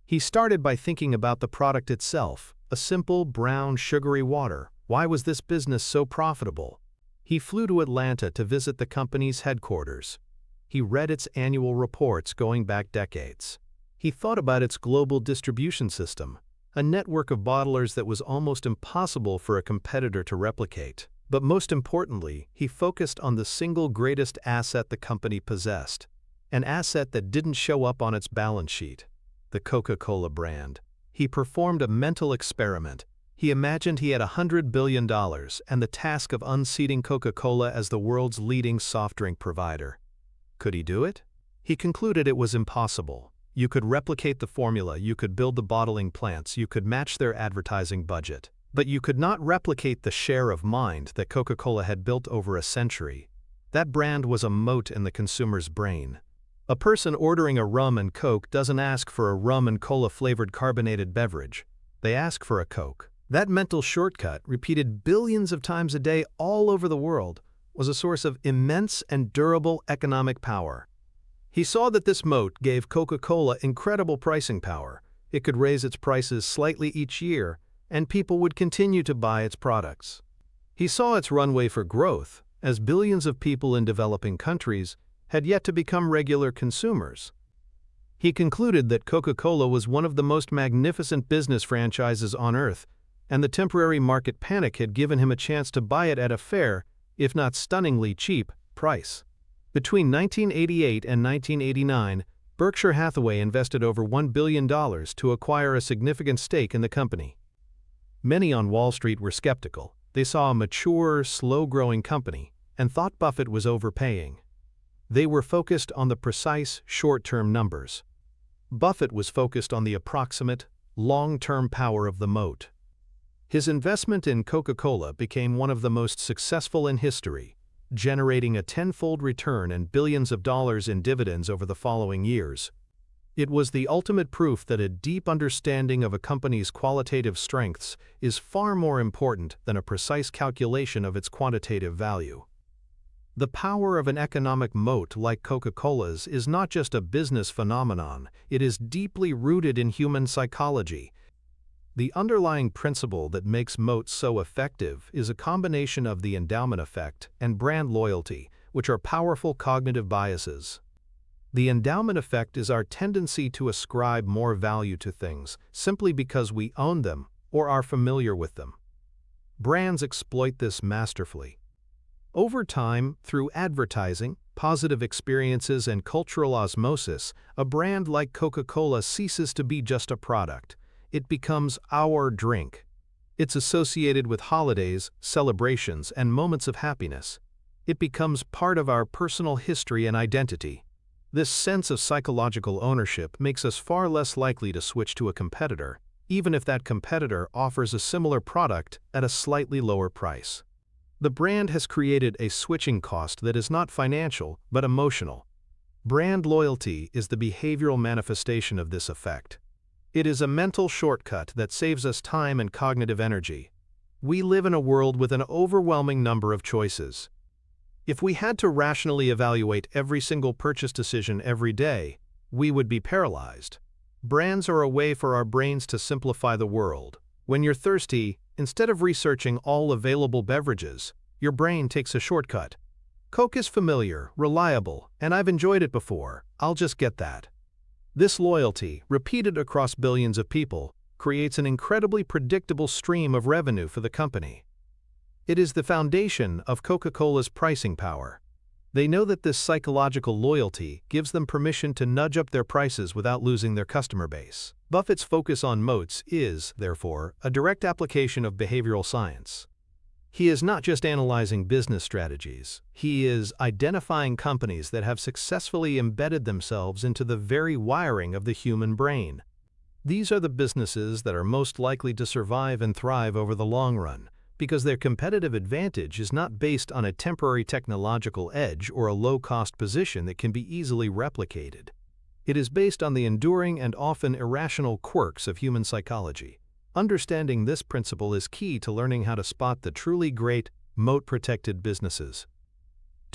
He started by thinking about the product itself, a simple, brown, sugary water. Why was this business so profitable? He flew to Atlanta to visit the company's headquarters. He read its annual reports going back decades. He thought about its global distribution system, a network of bottlers that was almost impossible for a competitor to replicate. But most importantly, he focused on the single greatest asset the company possessed, an asset that didn't show up on its balance sheet: the Coca-Cola brand. He performed a mental experiment. He imagined he had $100 billion and the task of unseating Coca-Cola as the world's leading soft drink provider. Could he do it? He concluded it was impossible. You could replicate the formula, you could build the bottling plants, you could match their advertising budget. But you could not replicate the share of mind that Coca-Cola had built over a century. That brand was a moat in the consumer's brain. A person ordering a rum and Coke doesn't ask for a rum and cola flavored carbonated beverage. They ask for a Coke. That mental shortcut, repeated billions of times a day all over the world, was a source of immense and durable economic power. He saw that this moat gave Coca-Cola incredible pricing power. It could raise its prices slightly each year, and people would continue to buy its products. He saw its runway for growth, as billions of people in developing countries had yet to become regular consumers. He concluded that Coca-Cola was one of the most magnificent business franchises on earth, and the temporary market panic had given him a chance to buy it at a fair, if not stunningly cheap, price. Between 1988 and 1989, Berkshire Hathaway invested over $1 billion to acquire a significant stake in the company. Many on Wall Street were skeptical. They saw a mature, slow-growing company and thought Buffett was overpaying. They were focused on the precise, short-term numbers. Buffett was focused on the approximate, long-term power of the moat. His investment in Coca-Cola became one of the most successful in history, generating a tenfold return and billions of dollars in dividends over the following years. It was the ultimate proof that a deep understanding of a company's qualitative strengths is far more important than a precise calculation of its quantitative value. The power of an economic moat like Coca-Cola's is not just a business phenomenon, it is deeply rooted in human psychology. The underlying principle that makes moats so effective is a combination of the endowment effect and brand loyalty, which are powerful cognitive biases. The endowment effect is our tendency to ascribe more value to things simply because we own them or are familiar with them. Brands exploit this masterfully. Over time, through advertising, positive experiences, and cultural osmosis, a brand like Coca-Cola ceases to be just a product. It becomes our drink. It's associated with holidays, celebrations, and moments of happiness. It becomes part of our personal history and identity. This sense of psychological ownership makes us far less likely to switch to a competitor, even if that competitor offers a similar product at a slightly lower price. The brand has created a switching cost that is not financial, but emotional. Brand loyalty is the behavioral manifestation of this effect. It is a mental shortcut that saves us time and cognitive energy. We live in a world with an overwhelming number of choices. If we had to rationally evaluate every single purchase decision every day, we would be paralyzed. Brands are a way for our brains to simplify the world. When you're thirsty, instead of researching all available beverages, your brain takes a shortcut. Coke is familiar, reliable, and I've enjoyed it before. I'll just get that. This loyalty, repeated across billions of people, creates an incredibly predictable stream of revenue for the company. It is the foundation of Coca-Cola's pricing power. They know that this psychological loyalty gives them permission to nudge up their prices without losing their customer base. Buffett's focus on moats is, therefore, a direct application of behavioral science. He is not just analyzing business strategies, he is identifying companies that have successfully embedded themselves into the very wiring of the human brain. These are the businesses that are most likely to survive and thrive over the long run, because their competitive advantage is not based on a temporary technological edge or a low-cost position that can be easily replicated. It is based on the enduring and often irrational quirks of human psychology. Understanding this principle is key to learning how to spot the truly great, moat-protected businesses.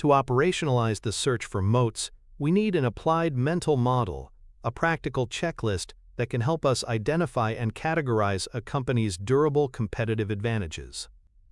To operationalize the search for moats, we need an applied mental model, a practical checklist that can help us identify and categorize a company's durable competitive advantages.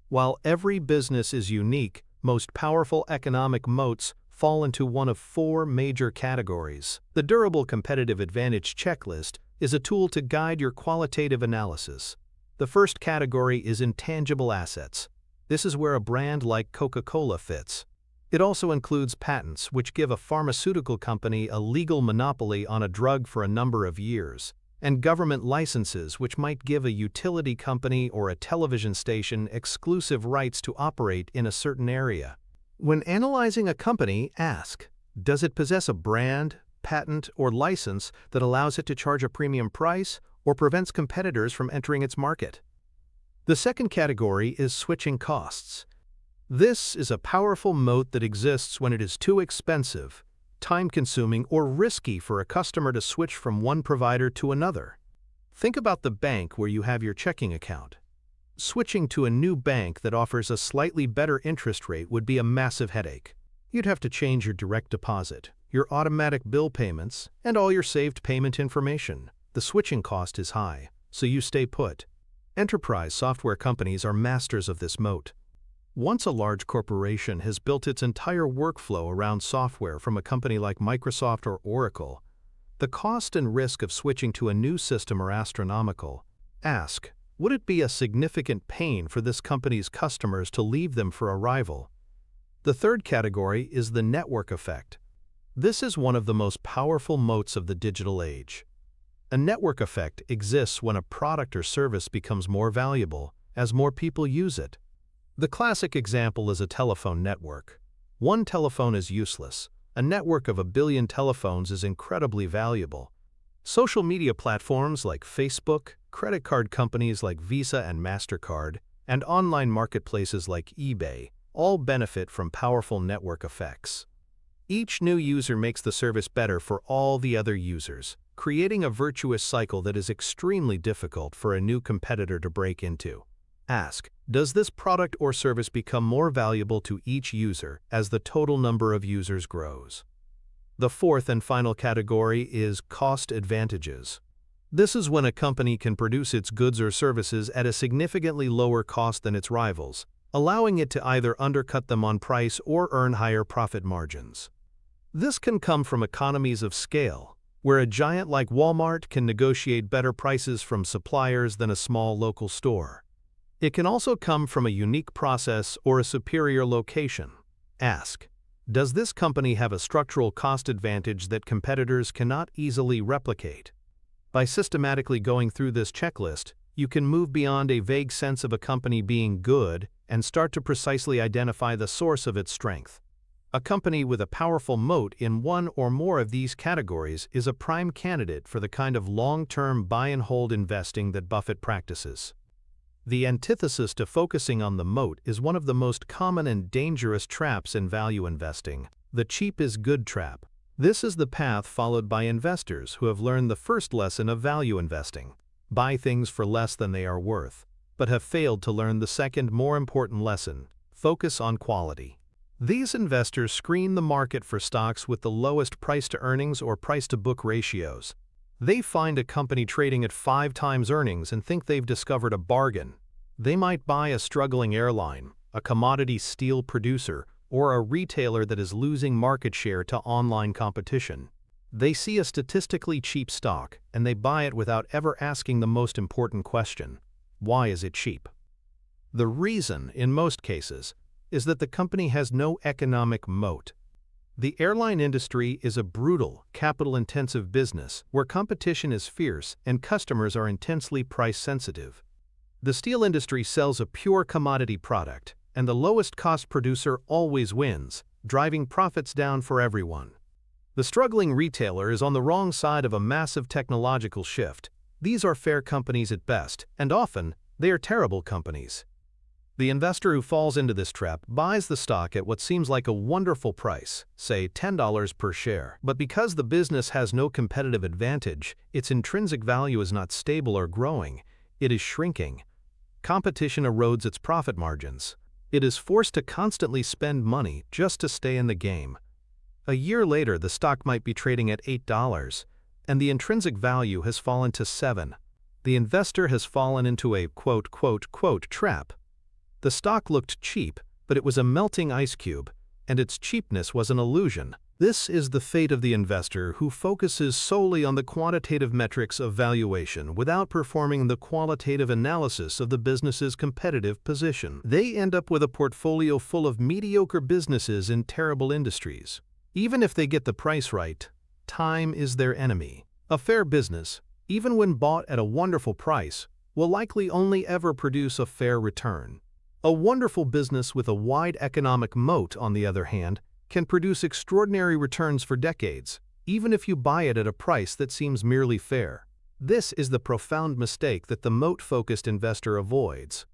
While every business is unique, most powerful economic moats fall into one of four major categories. The Durable Competitive Advantage Checklist is a tool to guide your qualitative analysis. The first category is intangible assets. This is where a brand like Coca-Cola fits. It also includes patents, which give a pharmaceutical company a legal monopoly on a drug for a number of years, and government licenses, which might give a utility company or a television station exclusive rights to operate in a certain area. When analyzing a company, ask, does it possess a brand, patent, or license that allows it to charge a premium price or prevents competitors from entering its market? The second category is switching costs. This is a powerful moat that exists when it is too expensive, time-consuming, or risky for a customer to switch from one provider to another. Think about the bank where you have your checking account. Switching to a new bank that offers a slightly better interest rate would be a massive headache. You'd have to change your direct deposit, your automatic bill payments, and all your saved payment information. The switching cost is high, so you stay put. Enterprise software companies are masters of this moat. Once a large corporation has built its entire workflow around software from a company like Microsoft or Oracle, the cost and risk of switching to a new system are astronomical. Ask, would it be a significant pain for this company's customers to leave them for a rival? The third category is the network effect. This is one of the most powerful moats of the digital age. A network effect exists when a product or service becomes more valuable as more people use it. The classic example is a telephone network. One telephone is useless. A network of 1 billion telephones is incredibly valuable. Social media platforms like Facebook, credit card companies like Visa and MasterCard, and online marketplaces like eBay all benefit from powerful network effects. Each new user makes the service better for all the other users, creating a virtuous cycle that is extremely difficult for a new competitor to break into. Ask, does this product or service become more valuable to each user as the total number of users grows? The fourth and final category is cost advantages. This is when a company can produce its goods or services at a significantly lower cost than its rivals, allowing it to either undercut them on price or earn higher profit margins. This can come from economies of scale, where a giant like Walmart can negotiate better prices from suppliers than a small local store. It can also come from a unique process or a superior location. Ask, does this company have a structural cost advantage that competitors cannot easily replicate? By systematically going through this checklist, you can move beyond a vague sense of a company being good and start to precisely identify the source of its strength. A company with a powerful moat in one or more of these categories is a prime candidate for the kind of long-term buy-and-hold investing that Buffett practices. The antithesis to focusing on the moat is one of the most common and dangerous traps in value investing, the cheap is good trap. This is the path followed by investors who have learned the first lesson of value investing: buy things for less than they are worth, but have failed to learn the second, more important lesson: focus on quality. These investors screen the market for stocks with the lowest price-to-earnings or price-to-book ratios. They find a company trading at 5 times earnings and think they've discovered a bargain. They might buy a struggling airline, a commodity steel producer, or a retailer that is losing market share to online competition. They see a statistically cheap stock and they buy it without ever asking the most important question: why is it cheap? The reason, in most cases, is that the company has no economic moat. The airline industry is a brutal, capital-intensive business where competition is fierce and customers are intensely price-sensitive. The steel industry sells a pure commodity product, and the lowest-cost producer always wins, driving profits down for everyone. The struggling retailer is on the wrong side of a massive technological shift. These are fair companies at best, and often, they are terrible companies. The investor who falls into this trap buys the stock at what seems like a wonderful price, say $10 per share. But because the business has no competitive advantage, its intrinsic value is not stable or growing, it is shrinking. Competition erodes its profit margins. It is forced to constantly spend money just to stay in the game. A year later, the stock might be trading at $8, and the intrinsic value has fallen to $7. The investor has fallen into a "trap." The stock looked cheap, but it was a melting ice cube, and its cheapness was an illusion. This is the fate of the investor who focuses solely on the quantitative metrics of valuation without performing the qualitative analysis of the business's competitive position. They end up with a portfolio full of mediocre businesses in terrible industries. Even if they get the price right, time is their enemy. A fair business, even when bought at a wonderful price, will likely only ever produce a fair return. A wonderful business with a wide economic moat, on the other hand, can produce extraordinary returns for decades, even if you buy it at a price that seems merely fair. This is the profound mistake that the moat-focused investor avoids.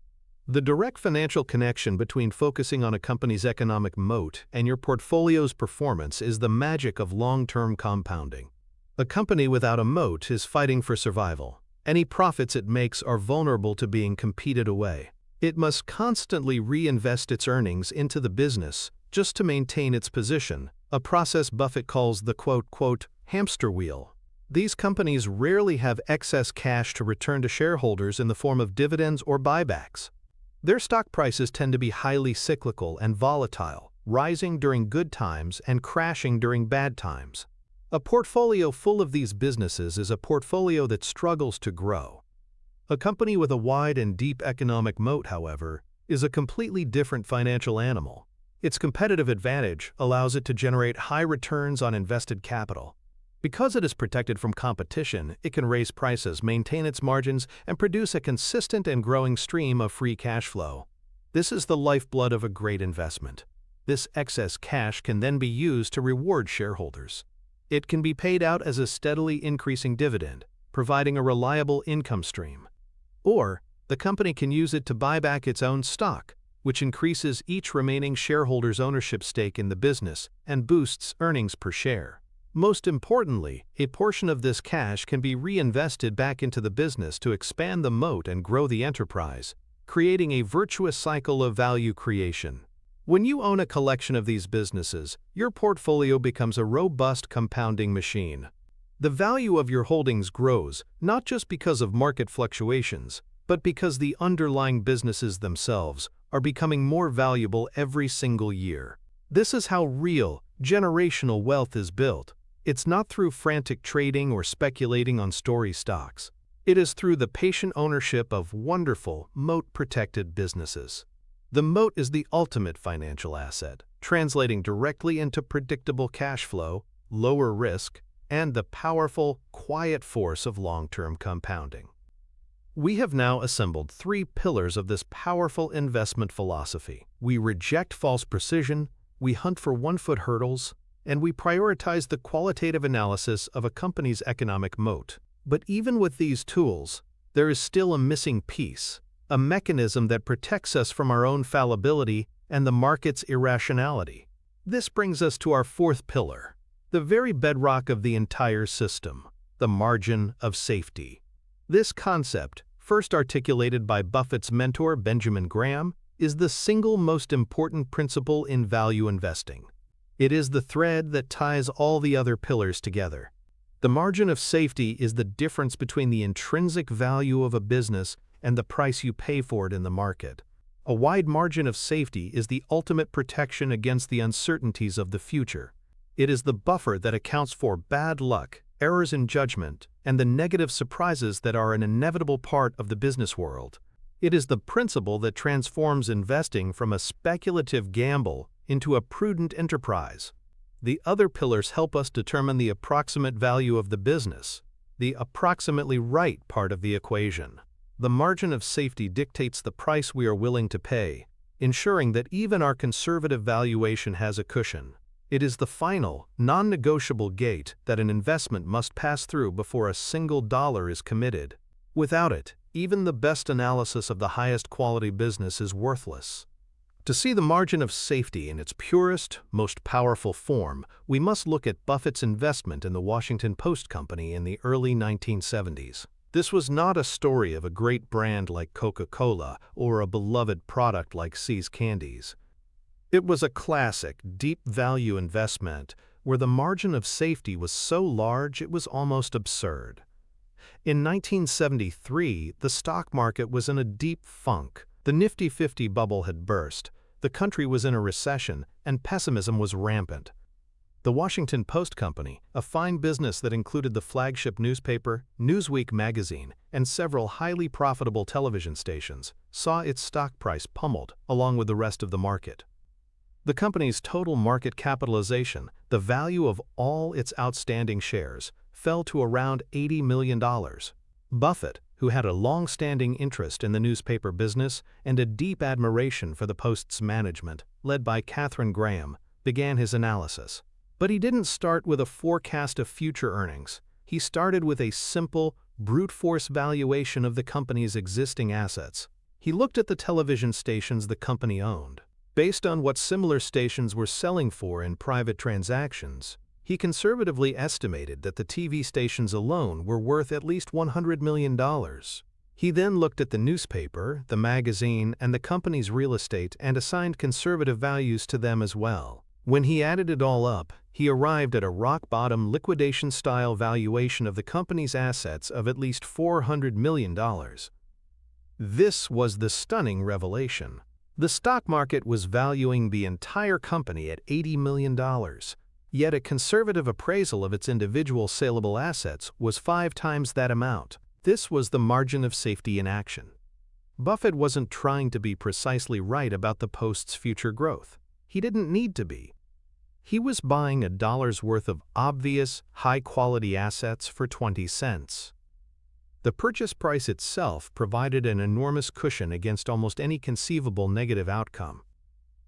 The direct financial connection between focusing on a company's economic moat and your portfolio's performance is the magic of long-term compounding. A company without a moat is fighting for survival. Any profits it makes are vulnerable to being competed away. It must constantly reinvest its earnings into the business just to maintain its position, a process Buffett calls the hamster wheel. These companies rarely have excess cash to return to shareholders in the form of dividends or buybacks. Their stock prices tend to be highly cyclical and volatile, rising during good times and crashing during bad times. A portfolio full of these businesses is a portfolio that struggles to grow. A company with a wide and deep economic moat, however, is a completely different financial animal. Its competitive advantage allows it to generate high returns on invested capital. Because it is protected from competition, it can raise prices, maintain its margins, and produce a consistent and growing stream of free cash flow. This is the lifeblood of a great investment. This excess cash can then be used to reward shareholders. It can be paid out as a steadily increasing dividend, providing a reliable income stream. Or, the company can use it to buy back its own stock, which increases each remaining shareholder's ownership stake in the business and boosts earnings per share. Most importantly, a portion of this cash can be reinvested back into the business to expand the moat and grow the enterprise, creating a virtuous cycle of value creation. When you own a collection of these businesses, your portfolio becomes a robust compounding machine. The value of your holdings grows not just because of market fluctuations, but because the underlying businesses themselves are becoming more valuable every single year. This is how real, generational wealth is built. It's not through frantic trading or speculating on story stocks. It is through the patient ownership of wonderful, moat-protected businesses. The moat is the ultimate financial asset, translating directly into predictable cash flow, lower risk, and the powerful, quiet force of long-term compounding. We have now assembled 3 pillars of this powerful investment philosophy. We reject false precision, we hunt for one-foot hurdles, and we prioritize the qualitative analysis of a company's economic moat. But even with these tools, there is still a missing piece, a mechanism that protects us from our own fallibility and the market's irrationality. This brings us to our 4th pillar, the very bedrock of the entire system, the margin of safety. This concept, first articulated by Buffett's mentor Benjamin Graham, is the single most important principle in value investing. It is the thread that ties all the other pillars together. The margin of safety is the difference between the intrinsic value of a business and the price you pay for it in the market. A wide margin of safety is the ultimate protection against the uncertainties of the future. It is the buffer that accounts for bad luck, errors in judgment, and the negative surprises that are an inevitable part of the business world. It is the principle that transforms investing from a speculative gamble into a prudent enterprise. The other pillars help us determine the approximate value of the business, the approximately right part of the equation. The margin of safety dictates the price we are willing to pay, ensuring that even our conservative valuation has a cushion. It is the final, non-negotiable gate that an investment must pass through before a single dollar is committed. Without it, even the best analysis of the highest quality business is worthless. To see the margin of safety in its purest, most powerful form, we must look at Buffett's investment in the Washington Post Company in the early 1970s. This was not a story of a great brand like Coca-Cola or a beloved product like See's Candies. It was a classic, deep value investment where the margin of safety was so large it was almost absurd. In 1973, the stock market was in a deep funk. The Nifty 50 bubble had burst, the country was in a recession, and pessimism was rampant. The Washington Post Company, a fine business that included the flagship newspaper, Newsweek magazine, and several highly profitable television stations, saw its stock price pummeled along with the rest of the market. The company's total market capitalization, the value of all its outstanding shares, fell to around $80 million. Buffett, who had a long-standing interest in the newspaper business and a deep admiration for the Post's management, led by Katharine Graham, began his analysis. But he didn't start with a forecast of future earnings. He started with a simple, brute force valuation of the company's existing assets. He looked at the television stations the company owned. Based on what similar stations were selling for in private transactions, he conservatively estimated that the TV stations alone were worth at least $100 million. He then looked at the newspaper, the magazine, and the company's real estate and assigned conservative values to them as well. When he added it all up, he arrived at a rock-bottom liquidation-style valuation of the company's assets of at least $400 million. This was the stunning revelation. The stock market was valuing the entire company at $80 million, yet a conservative appraisal of its individual saleable assets was 5 times that amount. This was the margin of safety in action. Buffett wasn't trying to be precisely right about the Post's future growth. He didn't need to be. He was buying a dollar's worth of obvious, high-quality assets for 20 cents. The purchase price itself provided an enormous cushion against almost any conceivable negative outcome.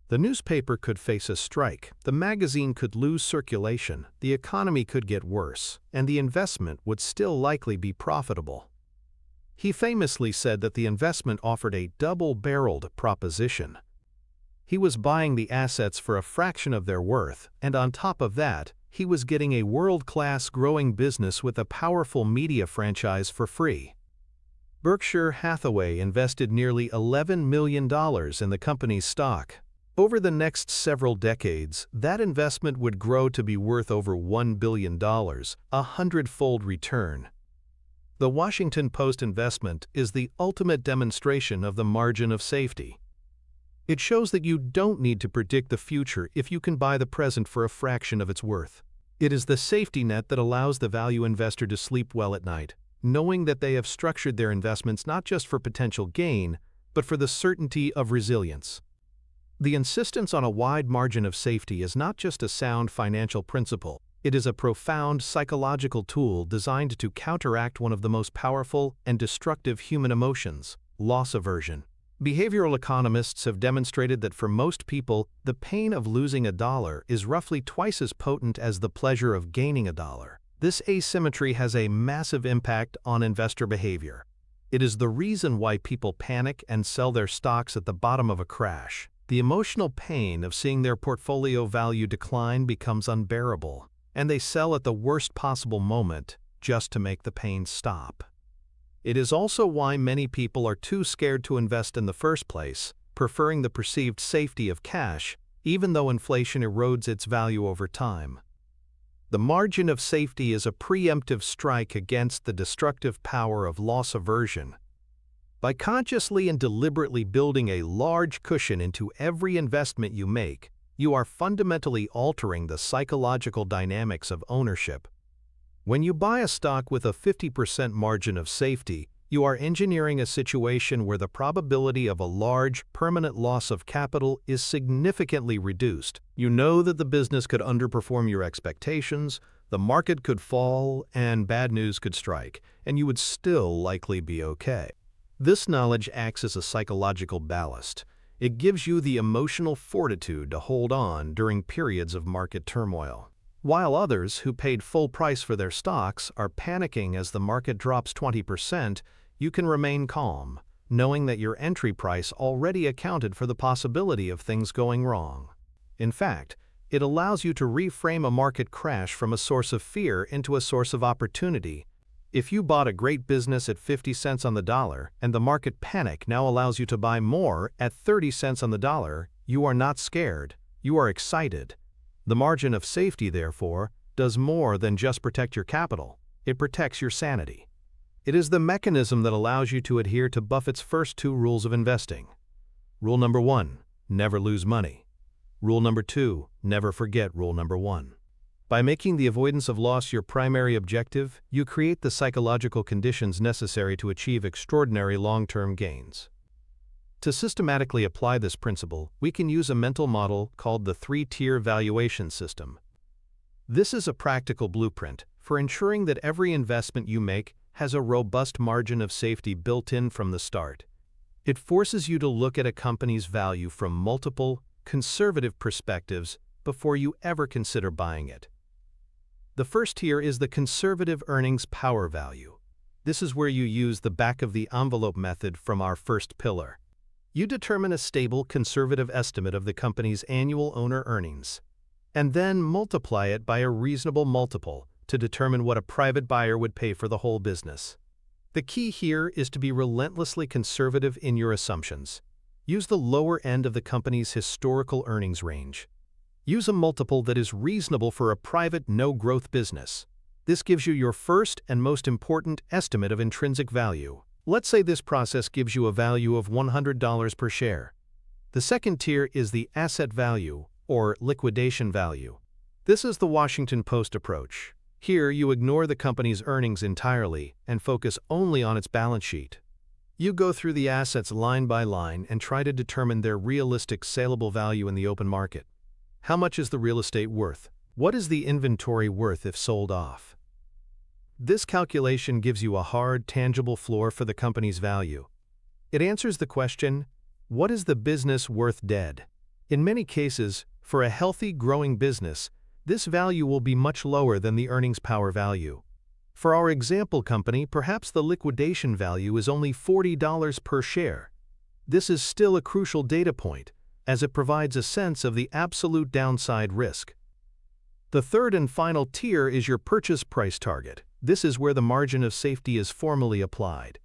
The newspaper could face a strike, the magazine could lose circulation, the economy could get worse, and the investment would still likely be profitable. He famously said that the investment offered a double-barreled proposition. He was buying the assets for a fraction of their worth, and on top of that, he was getting a world-class growing business with a powerful media franchise for free. Berkshire Hathaway invested nearly $11 million in the company's stock. Over the next several decades, that investment would grow to be worth over $1 billion, a 100-fold return. The Washington Post investment is the ultimate demonstration of the margin of safety. It shows that you don't need to predict the future if you can buy the present for a fraction of its worth. It is the safety net that allows the value investor to sleep well at night, knowing that they have structured their investments not just for potential gain, but for the certainty of resilience. The insistence on a wide margin of safety is not just a sound financial principle, it is a profound psychological tool designed to counteract one of the most powerful and destructive human emotions, loss aversion. Behavioral economists have demonstrated that for most people, the pain of losing a dollar is roughly twice as potent as the pleasure of gaining a dollar. This asymmetry has a massive impact on investor behavior. It is the reason why people panic and sell their stocks at the bottom of a crash. The emotional pain of seeing their portfolio value decline becomes unbearable, and they sell at the worst possible moment just to make the pain stop. It is also why many people are too scared to invest in the first place, preferring the perceived safety of cash, even though inflation erodes its value over time. The margin of safety is a preemptive strike against the destructive power of loss aversion. By consciously and deliberately building a large cushion into every investment you make, you are fundamentally altering the psychological dynamics of ownership. When you buy a stock with a 50% margin of safety, you are engineering a situation where the probability of a large, permanent loss of capital is significantly reduced. You know that the business could underperform your expectations, the market could fall, and bad news could strike, and you would still likely be okay. This knowledge acts as a psychological ballast. It gives you the emotional fortitude to hold on during periods of market turmoil. While others who paid full price for their stocks are panicking as the market drops 20%, you can remain calm, knowing that your entry price already accounted for the possibility of things going wrong. In fact, it allows you to reframe a market crash from a source of fear into a source of opportunity. If you bought a great business at 50 cents on the dollar and the market panic now allows you to buy more at 30 cents on the dollar, you are not scared, you are excited. The margin of safety, therefore, does more than just protect your capital, it protects your sanity. It is the mechanism that allows you to adhere to Buffett's first 2 rules of investing. Rule number 1, never lose money. Rule number 2, never forget rule number 1. By making the avoidance of loss your primary objective, you create the psychological conditions necessary to achieve extraordinary long-term gains. To systematically apply this principle, we can use a mental model called the 3-tier valuation system. This is a practical blueprint for ensuring that every investment you make has a robust margin of safety built in from the start. It forces you to look at a company's value from multiple, conservative perspectives before you ever consider buying it. The first tier is the conservative earnings power value. This is where you use the back-of-the-envelope method from our first pillar. You determine a stable, conservative estimate of the company's annual owner earnings, and then multiply it by a reasonable multiple to determine what a private buyer would pay for the whole business. The key here is to be relentlessly conservative in your assumptions. Use the lower end of the company's historical earnings range. Use a multiple that is reasonable for a private, no-growth business. This gives you your first and most important estimate of intrinsic value. Let's say this process gives you a value of $100 per share. The second tier is the asset value, or liquidation value. This is the Washington Post approach. Here, you ignore the company's earnings entirely and focus only on its balance sheet. You go through the assets line by line and try to determine their realistic saleable value in the open market. How much is the real estate worth? What is the inventory worth if sold off? This calculation gives you a hard, tangible floor for the company's value. It answers the question, what is the business worth dead? In many cases, for a healthy, growing business, this value will be much lower than the earnings power value. For our example company, perhaps the liquidation value is only $40 per share. This is still a crucial data point, as it provides a sense of the absolute downside risk. The third and final tier is your purchase price target. This is where the margin of safety is formally applied.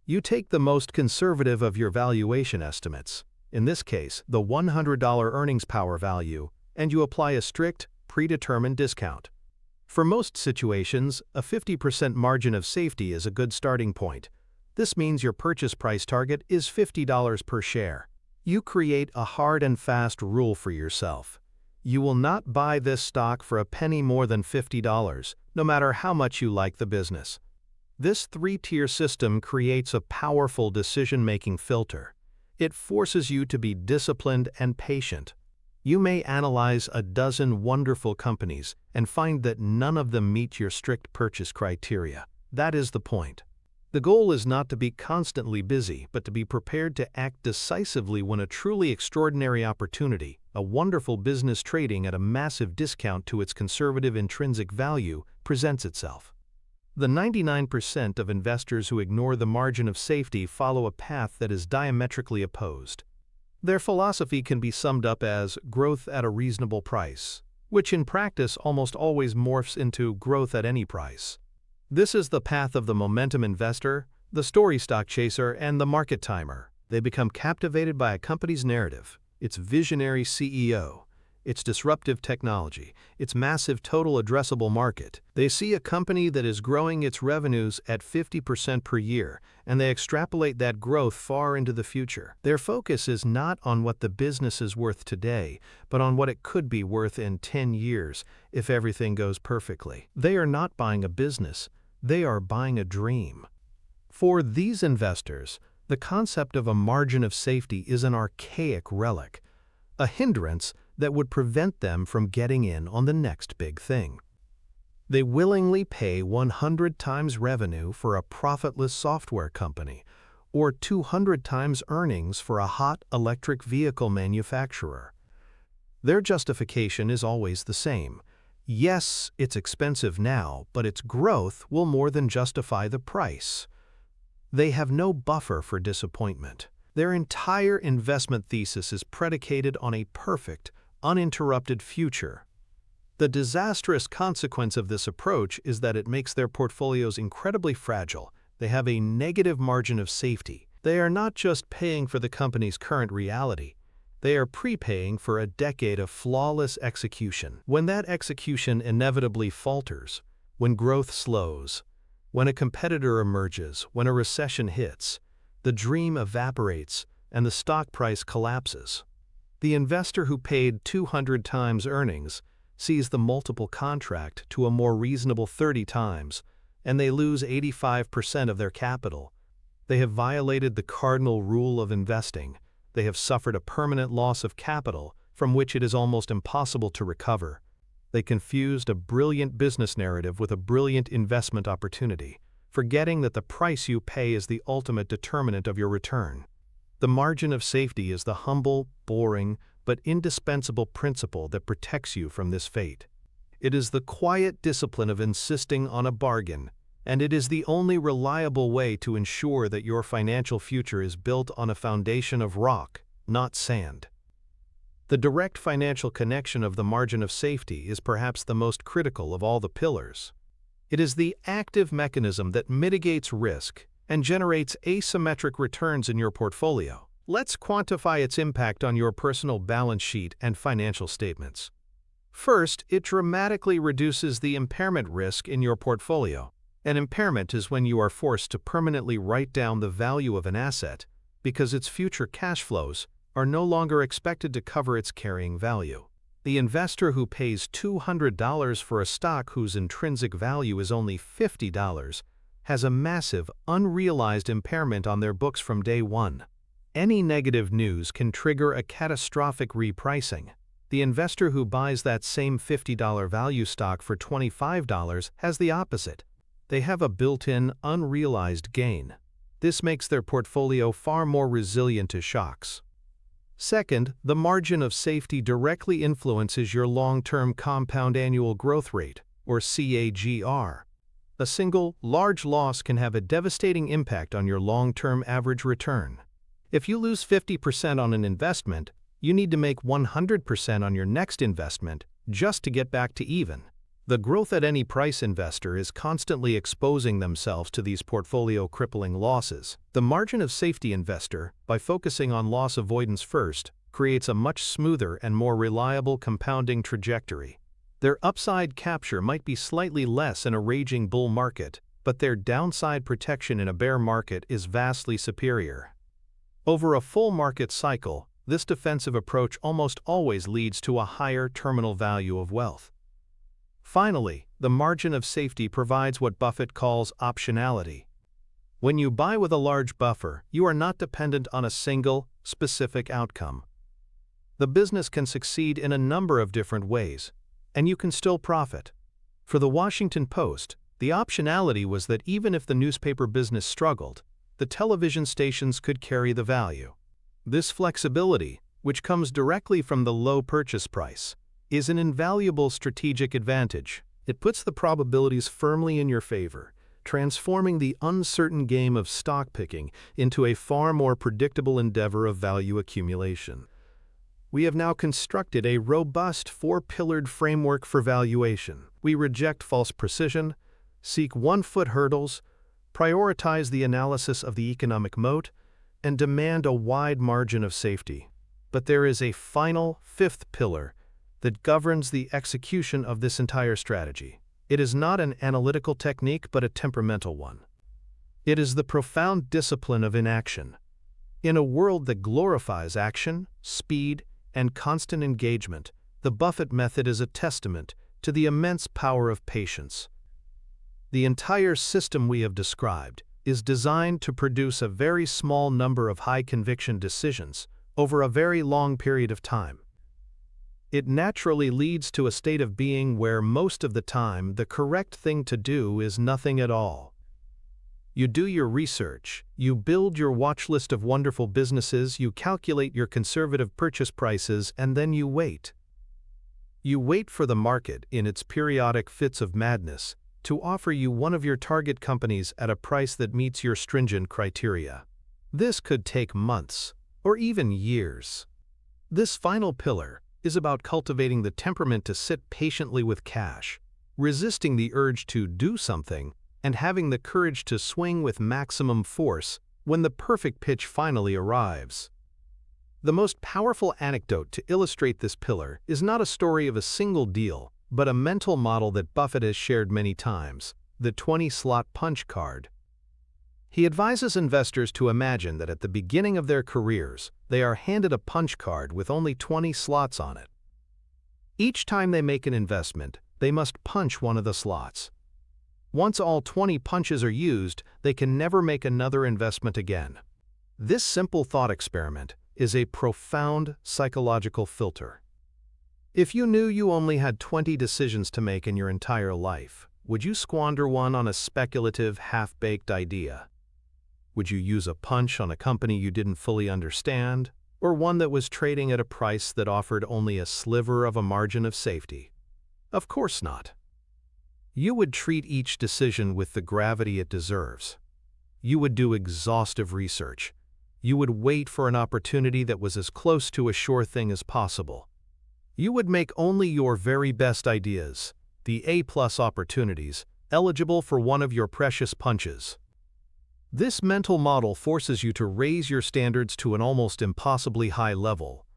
You take the most conservative of your valuation estimates, in this case, the $100 earnings power value, and you apply a strict, predetermined discount. For most situations, a 50% margin of safety is a good starting point. This means your purchase price target is $50 per share. You create a hard and fast rule for yourself. You will not buy this stock for a penny more than $50, no matter how much you like the business. This 3-tier system creates a powerful decision-making filter. It forces you to be disciplined and patient. You may analyze a dozen wonderful companies and find that none of them meet your strict purchase criteria. That is the point. The goal is not to be constantly busy, but to be prepared to act decisively when a truly extraordinary opportunity, a wonderful business trading at a massive discount to its conservative intrinsic value, presents itself. The 99% of investors who ignore the margin of safety follow a path that is diametrically opposed. Their philosophy can be summed up as growth at a reasonable price, which in practice almost always morphs into growth at any price. This is the path of the momentum investor, the story stock chaser, and the market timer. They become captivated by a company's narrative, its visionary CEO, its disruptive technology, its massive total addressable market. They see a company that is growing its revenues at 50% per year, and they extrapolate that growth far into the future. Their focus is not on what the business is worth today, but on what it could be worth in 10 years if everything goes perfectly. They are not buying a business, they are buying a dream. For these investors, the concept of a margin of safety is an archaic relic, a hindrance that would prevent them from getting in on the next big thing. They willingly pay 100 times revenue for a profitless software company, or 200 times earnings for a hot electric vehicle manufacturer. Their justification is always the same. Yes, it's expensive now, but its growth will more than justify the price. They have no buffer for disappointment. Their entire investment thesis is predicated on a perfect, uninterrupted future. The disastrous consequence of this approach is that it makes their portfolios incredibly fragile. They have a negative margin of safety. They are not just paying for the company's current reality, they are prepaying for a decade of flawless execution. When that execution inevitably falters, when growth slows, when a competitor emerges, when a recession hits, the dream evaporates and the stock price collapses. The investor who paid 200 times earnings sees the multiple contract to a more reasonable 30 times, and they lose 85% of their capital. They have violated the cardinal rule of investing. They have suffered a permanent loss of capital from which it is almost impossible to recover. They confused a brilliant business narrative with a brilliant investment opportunity, forgetting that the price you pay is the ultimate determinant of your return. The margin of safety is the humble, boring, but indispensable principle that protects you from this fate. It is the quiet discipline of insisting on a bargain, and it is the only reliable way to ensure that your financial future is built on a foundation of rock, not sand. The direct financial connection of the margin of safety is perhaps the most critical of all the pillars. It is the active mechanism that mitigates risk and generates asymmetric returns in your portfolio. Let's quantify its impact on your personal balance sheet and financial statements. First, it dramatically reduces the impairment risk in your portfolio. An impairment is when you are forced to permanently write down the value of an asset because its future cash flows are no longer expected to cover its carrying value. The investor who pays $200 for a stock whose intrinsic value is only $50 has a massive, unrealized impairment on their books from day one. Any negative news can trigger a catastrophic repricing. The investor who buys that same $50 value stock for $25 has the opposite. They have a built-in, unrealized gain. This makes their portfolio far more resilient to shocks. Second, the margin of safety directly influences your long-term compound annual growth rate, or CAGR. A single, large loss can have a devastating impact on your long-term average return. If you lose 50% on an investment, you need to make 100% on your next investment just to get back to even. The growth-at-any-price investor is constantly exposing themselves to these portfolio-crippling losses. The margin of safety investor, by focusing on loss avoidance first, creates a much smoother and more reliable compounding trajectory. Their upside capture might be slightly less in a raging bull market, but their downside protection in a bear market is vastly superior. Over a full market cycle, this defensive approach almost always leads to a higher terminal value of wealth. Finally, the margin of safety provides what Buffett calls optionality. When you buy with a large buffer, you are not dependent on a single, specific outcome. The business can succeed in a number of different ways, and you can still profit. For the Washington Post, the optionality was that even if the newspaper business struggled, the television stations could carry the value. This flexibility, which comes directly from the low purchase price, is an invaluable strategic advantage. It puts the probabilities firmly in your favor, transforming the uncertain game of stock picking into a far more predictable endeavor of value accumulation. We have now constructed a robust four-pillared framework for valuation. We reject false precision, seek one-foot hurdles, prioritize the analysis of the economic moat, and demand a wide margin of safety. But there is a final, fifth pillar that governs the execution of this entire strategy. It is not an analytical technique, but a temperamental one. It is the profound discipline of inaction. In a world that glorifies action, speed, and constant engagement, the Buffett method is a testament to the immense power of patience. The entire system we have described is designed to produce a very small number of high-conviction decisions over a very long period of time. It naturally leads to a state of being where most of the time the correct thing to do is nothing at all. You do your research, you build your watch list of wonderful businesses, you calculate your conservative purchase prices, and then you wait. You wait for the market, in its periodic fits of madness, to offer you one of your target companies at a price that meets your stringent criteria. This could take months, or even years. This final pillar, is about cultivating the temperament to sit patiently with cash, resisting the urge to do something, and having the courage to swing with maximum force when the perfect pitch finally arrives. The most powerful anecdote to illustrate this pillar is not a story of a single deal, but a mental model that Buffett has shared many times, the 20-slot punch card. He advises investors to imagine that at the beginning of their careers, they are handed a punch card with only 20 slots on it. Each time they make an investment, they must punch one of the slots. Once all 20 punches are used, they can never make another investment again. This simple thought experiment is a profound psychological filter. If you knew you only had 20 decisions to make in your entire life, would you squander one on a speculative, half-baked idea? Would you use a punch on a company you didn't fully understand, or one that was trading at a price that offered only a sliver of a margin of safety? Of course not. You would treat each decision with the gravity it deserves. You would do exhaustive research. You would wait for an opportunity that was as close to a sure thing as possible. You would make only your very best ideas, the A-plus opportunities, eligible for one of your precious punches. This mental model forces you to raise your standards to an almost impossibly high level.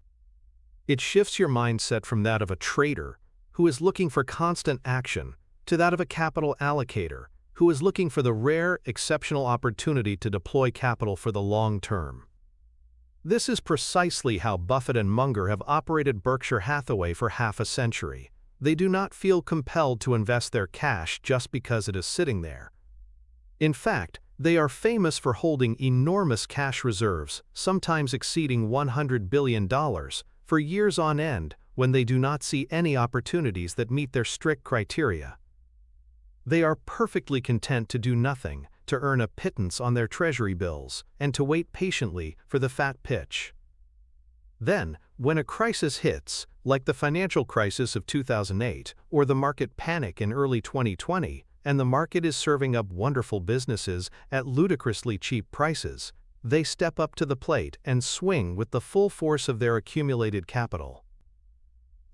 It shifts your mindset from that of a trader, who is looking for constant action, to that of a capital allocator, who is looking for the rare, exceptional opportunity to deploy capital for the long term. This is precisely how Buffett and Munger have operated Berkshire Hathaway for half a century. They do not feel compelled to invest their cash just because it is sitting there. In fact, they are famous for holding enormous cash reserves, sometimes exceeding $100 billion, for years on end when they do not see any opportunities that meet their strict criteria. They are perfectly content to do nothing, to earn a pittance on their treasury bills, and to wait patiently for the fat pitch. Then, when a crisis hits, like the financial crisis of 2008 or the market panic in early 2020, and the market is serving up wonderful businesses at ludicrously cheap prices, they step up to the plate and swing with the full force of their accumulated capital.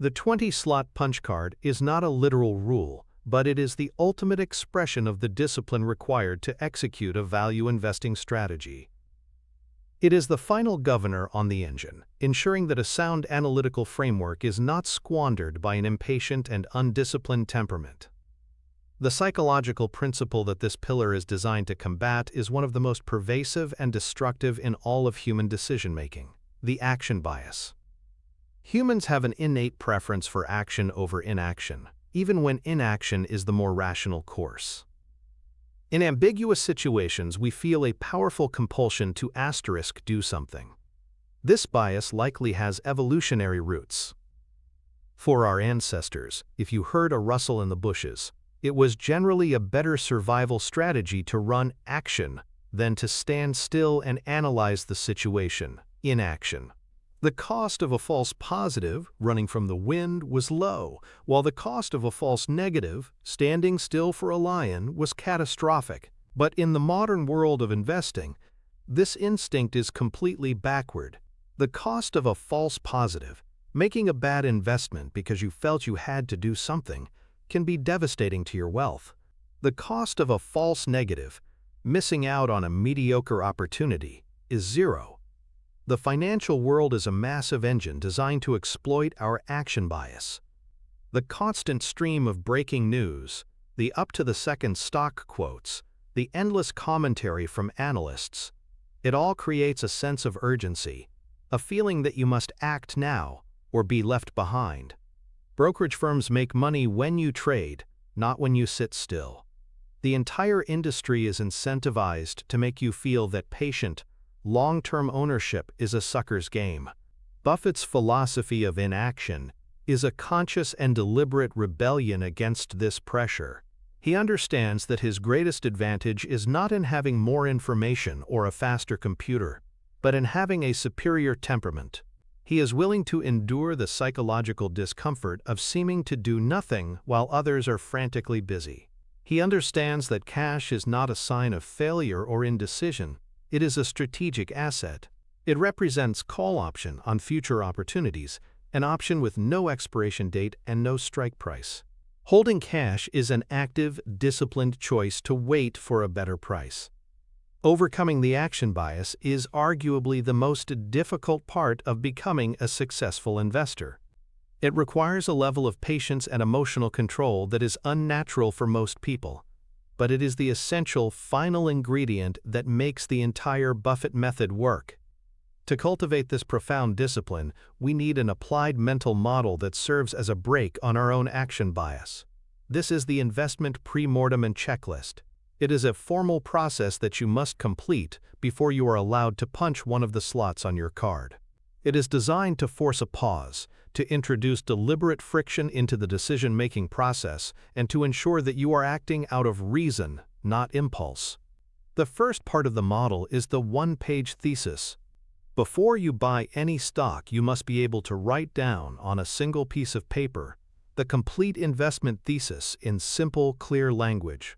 The 20-slot punch card is not a literal rule, but it is the ultimate expression of the discipline required to execute a value investing strategy. It is the final governor on the engine, ensuring that a sound analytical framework is not squandered by an impatient and undisciplined temperament. The psychological principle that this pillar is designed to combat is one of the most pervasive and destructive in all of human decision-making: the action bias. Humans have an innate preference for action over inaction, even when inaction is the more rational course. In ambiguous situations, we feel a powerful compulsion to do something. This bias likely has evolutionary roots. For our ancestors, if you heard a rustle in the bushes, it was generally a better survival strategy to run action than to stand still and analyze the situation, inaction. The cost of a false positive, running from the wind, was low, while the cost of a false negative, standing still for a lion, was catastrophic. But in the modern world of investing, this instinct is completely backward. The cost of a false positive, making a bad investment because you felt you had to do something, can be devastating to your wealth. The cost of a false negative, missing out on a mediocre opportunity, is zero. The financial world is a massive engine designed to exploit our action bias. The constant stream of breaking news, the up-to-the-second stock quotes, the endless commentary from analysts, it all creates a sense of urgency, a feeling that you must act now or be left behind. Brokerage firms make money when you trade, not when you sit still. The entire industry is incentivized to make you feel that patient, long-term ownership is a sucker's game. Buffett's philosophy of inaction is a conscious and deliberate rebellion against this pressure. He understands that his greatest advantage is not in having more information or a faster computer, but in having a superior temperament. He is willing to endure the psychological discomfort of seeming to do nothing while others are frantically busy. He understands that cash is not a sign of failure or indecision. It is a strategic asset. It represents call option on future opportunities, an option with no expiration date and no strike price. Holding cash is an active, disciplined choice to wait for a better price. Overcoming the action bias is arguably the most difficult part of becoming a successful investor. It requires a level of patience and emotional control that is unnatural for most people, but it is the essential final ingredient that makes the entire Buffett method work. To cultivate this profound discipline, we need an applied mental model that serves as a brake on our own action bias. This is the investment pre-mortem and checklist. It is a formal process that you must complete before you are allowed to punch one of the slots on your card. It is designed to force a pause, to introduce deliberate friction into the decision-making process, and to ensure that you are acting out of reason, not impulse. The first part of the model is the one-page thesis. Before you buy any stock, you must be able to write down on a single piece of paper the complete investment thesis in simple, clear language.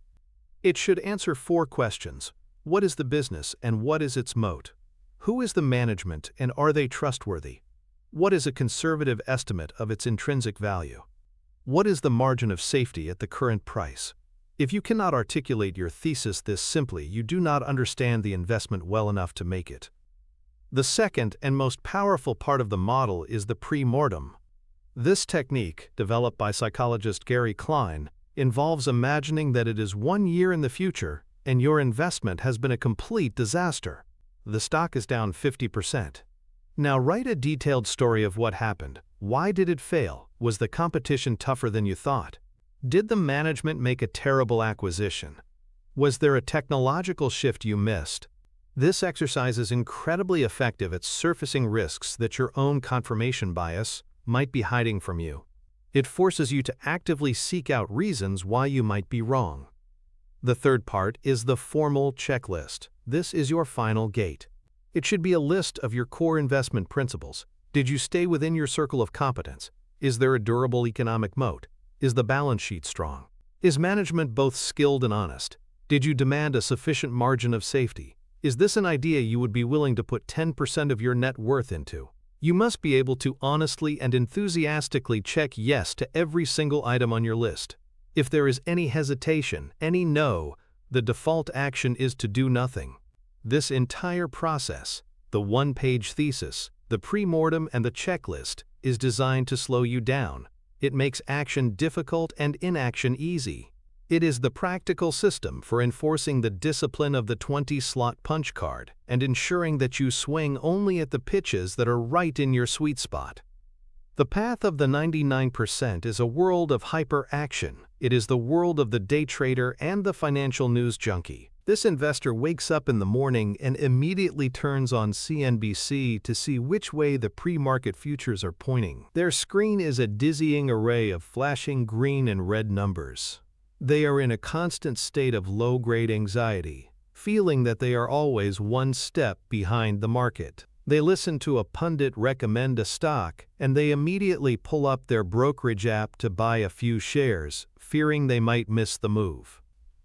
It should answer 4 questions. What is the business and what is its moat? Who is the management and are they trustworthy? What is a conservative estimate of its intrinsic value? What is the margin of safety at the current price? If you cannot articulate your thesis this simply, you do not understand the investment well enough to make it. The second and most powerful part of the model is the pre-mortem. This technique, developed by psychologist Gary Klein, involves imagining that it is 1 year in the future and your investment has been a complete disaster. The stock is down 50%. Now write a detailed story of what happened. Why did it fail? Was the competition tougher than you thought? Did the management make a terrible acquisition? Was there a technological shift you missed? This exercise is incredibly effective at surfacing risks that your own confirmation bias might be hiding from you. It forces you to actively seek out reasons why you might be wrong. The third part is the formal checklist. This is your final gate. It should be a list of your core investment principles. Did you stay within your circle of competence? Is there a durable economic moat? Is the balance sheet strong? Is management both skilled and honest? Did you demand a sufficient margin of safety? Is this an idea you would be willing to put 10% of your net worth into? You must be able to honestly and enthusiastically check yes to every single item on your list. If there is any hesitation, any no, the default action is to do nothing. This entire process, the one-page thesis, the pre-mortem and the checklist, is designed to slow you down. It makes action difficult and inaction easy. It is the practical system for enforcing the discipline of the 20-slot punch card and ensuring that you swing only at the pitches that are right in your sweet spot. The path of the 99% is a world of hyper-action. It is the world of the day trader and the financial news junkie. This investor wakes up in the morning and immediately turns on CNBC to see which way the pre-market futures are pointing. Their screen is a dizzying array of flashing green and red numbers. They are in a constant state of low-grade anxiety, feeling that they are always one step behind the market. They listen to a pundit recommend a stock, and they immediately pull up their brokerage app to buy a few shares, fearing they might miss the move.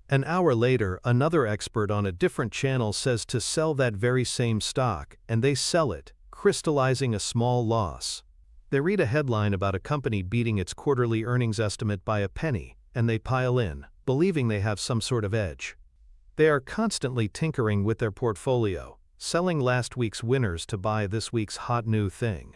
An hour later, another expert on a different channel says to sell that very same stock, and they sell it, crystallizing a small loss. They read a headline about a company beating its quarterly earnings estimate by a penny, and they pile in, believing they have some sort of edge. They are constantly tinkering with their portfolio, selling last week's winners to buy this week's hot new thing.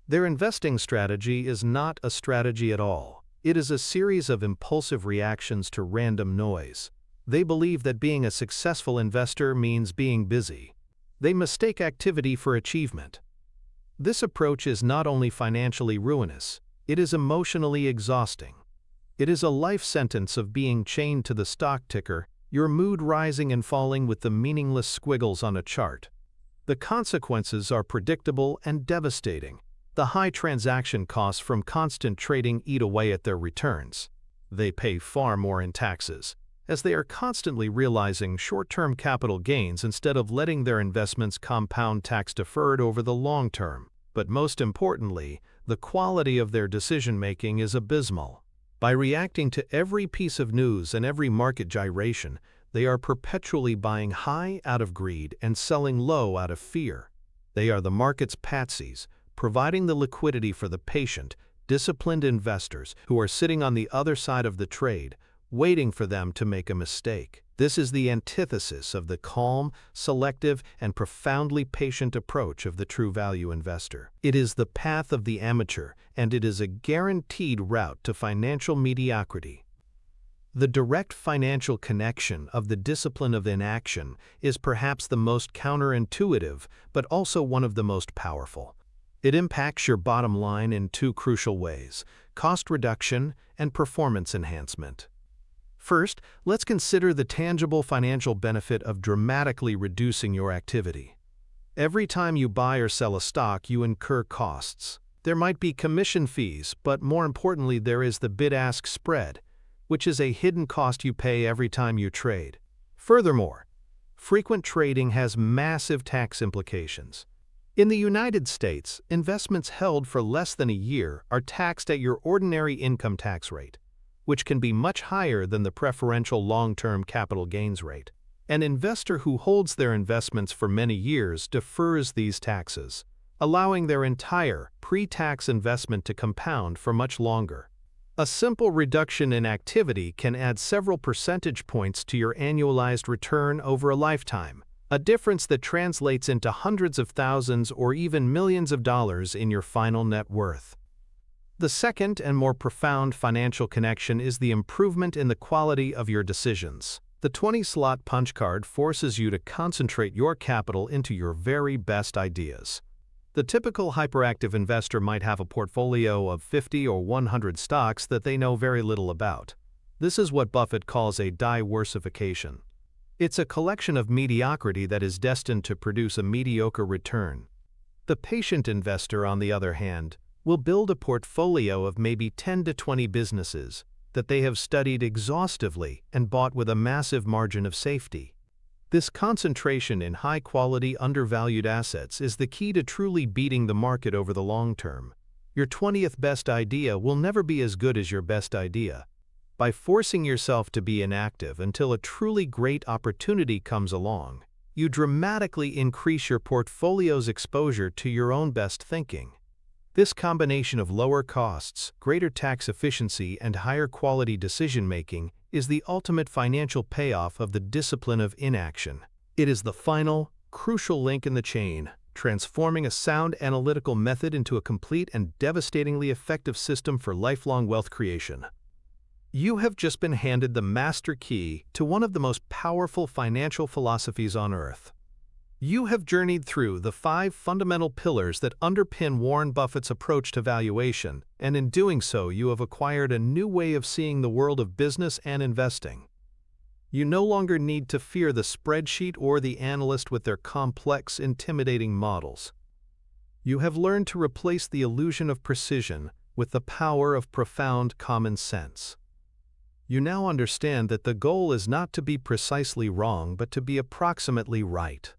Their investing strategy is not a strategy at all. It is a series of impulsive reactions to random noise. They believe that being a successful investor means being busy. They mistake activity for achievement. This approach is not only financially ruinous, it is emotionally exhausting. It is a life sentence of being chained to the stock ticker, your mood rising and falling with the meaningless squiggles on a chart. The consequences are predictable and devastating. The high transaction costs from constant trading eat away at their returns. They pay far more in taxes, as they are constantly realizing short-term capital gains instead of letting their investments compound tax-deferred over the long term. But most importantly, the quality of their decision-making is abysmal. By reacting to every piece of news and every market gyration, they are perpetually buying high out of greed and selling low out of fear. They are the market's patsies, providing the liquidity for the patient, disciplined investors who are sitting on the other side of the trade, waiting for them to make a mistake. This is the antithesis of the calm, selective, and profoundly patient approach of the true value investor. It is the path of the amateur, and it is a guaranteed route to financial mediocrity. The direct financial connection of the discipline of inaction is perhaps the most counterintuitive, but also one of the most powerful. It impacts your bottom line in two crucial ways: cost reduction and performance enhancement. First, let's consider the tangible financial benefit of dramatically reducing your activity. Every time you buy or sell a stock, you incur costs. There might be commission fees, but more importantly, there is the bid-ask spread, which is a hidden cost you pay every time you trade. Furthermore, frequent trading has massive tax implications. In the United States, investments held for less than a year are taxed at your ordinary income tax rate, which can be much higher than the preferential long-term capital gains rate. An investor who holds their investments for many years defers these taxes, allowing their entire pre-tax investment to compound for much longer. A simple reduction in activity can add several percentage points to your annualized return over a lifetime, a difference that translates into hundreds of thousands or even millions of dollars in your final net worth. The second and more profound financial connection is the improvement in the quality of your decisions. The 20-slot punch card forces you to concentrate your capital into your very best ideas. The typical hyperactive investor might have a portfolio of 50 or 100 stocks that they know very little about. This is what Buffett calls a diversification. It's a collection of mediocrity that is destined to produce a mediocre return. The patient investor, on the other hand, will build a portfolio of maybe 10 to 20 businesses that they have studied exhaustively and bought with a massive margin of safety. This concentration in high-quality, undervalued assets is the key to truly beating the market over the long term. Your 20th best idea will never be as good as your best idea. By forcing yourself to be inactive until a truly great opportunity comes along, you dramatically increase your portfolio's exposure to your own best thinking. This combination of lower costs, greater tax efficiency, and higher quality decision-making is the ultimate financial payoff of the discipline of inaction. It is the final, crucial link in the chain, transforming a sound analytical method into a complete and devastatingly effective system for lifelong wealth creation. You have just been handed the master key to one of the most powerful financial philosophies on earth. You have journeyed through the 5 fundamental pillars that underpin Warren Buffett's approach to valuation, and in doing so, you have acquired a new way of seeing the world of business and investing. You no longer need to fear the spreadsheet or the analyst with their complex, intimidating models. You have learned to replace the illusion of precision with the power of profound common sense. You now understand that the goal is not to be precisely wrong, but to be approximately right.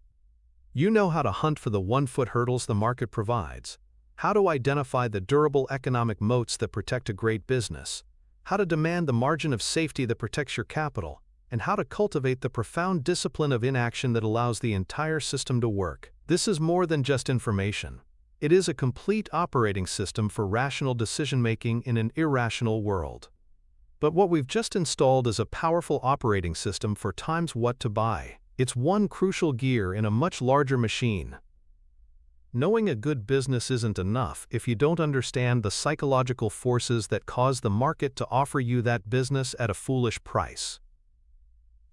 You know how to hunt for the one-foot hurdles the market provides, how to identify the durable economic moats that protect a great business, how to demand the margin of safety that protects your capital, and how to cultivate the profound discipline of inaction that allows the entire system to work. This is more than just information. It is a complete operating system for rational decision-making in an irrational world. But what we've just installed is a powerful operating system for times what to buy. It's one crucial gear in a much larger machine. Knowing a good business isn't enough if you don't understand the psychological forces that cause the market to offer you that business at a foolish price.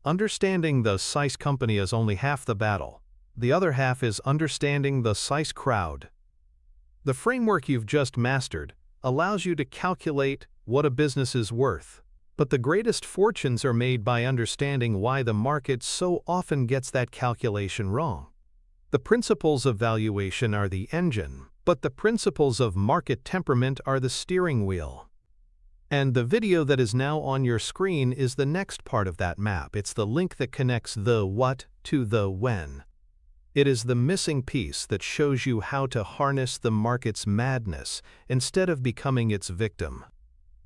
Understanding the size company is only half the battle. The other half is understanding the size crowd. The framework you've just mastered allows you to calculate what a business is worth. But the greatest fortunes are made by understanding why the market so often gets that calculation wrong. The principles of valuation are the engine, but the principles of market temperament are the steering wheel. And the video that is now on your screen is the next part of that map. It's the link that connects the what to the when. It is the missing piece that shows you how to harness the market's madness instead of becoming its victim.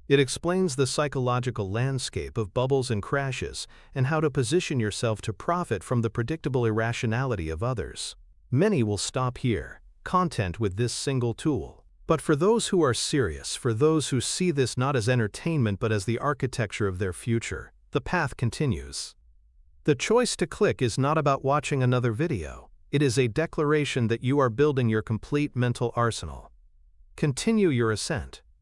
It explains the psychological landscape of bubbles and crashes and how to position yourself to profit from the predictable irrationality of others. Many will stop here, content with this single tool. But for those who are serious, for those who see this not as entertainment but as the architecture of their future, the path continues. The choice to click is not about watching another video. It is a declaration that you are building your complete mental arsenal. Continue your ascent.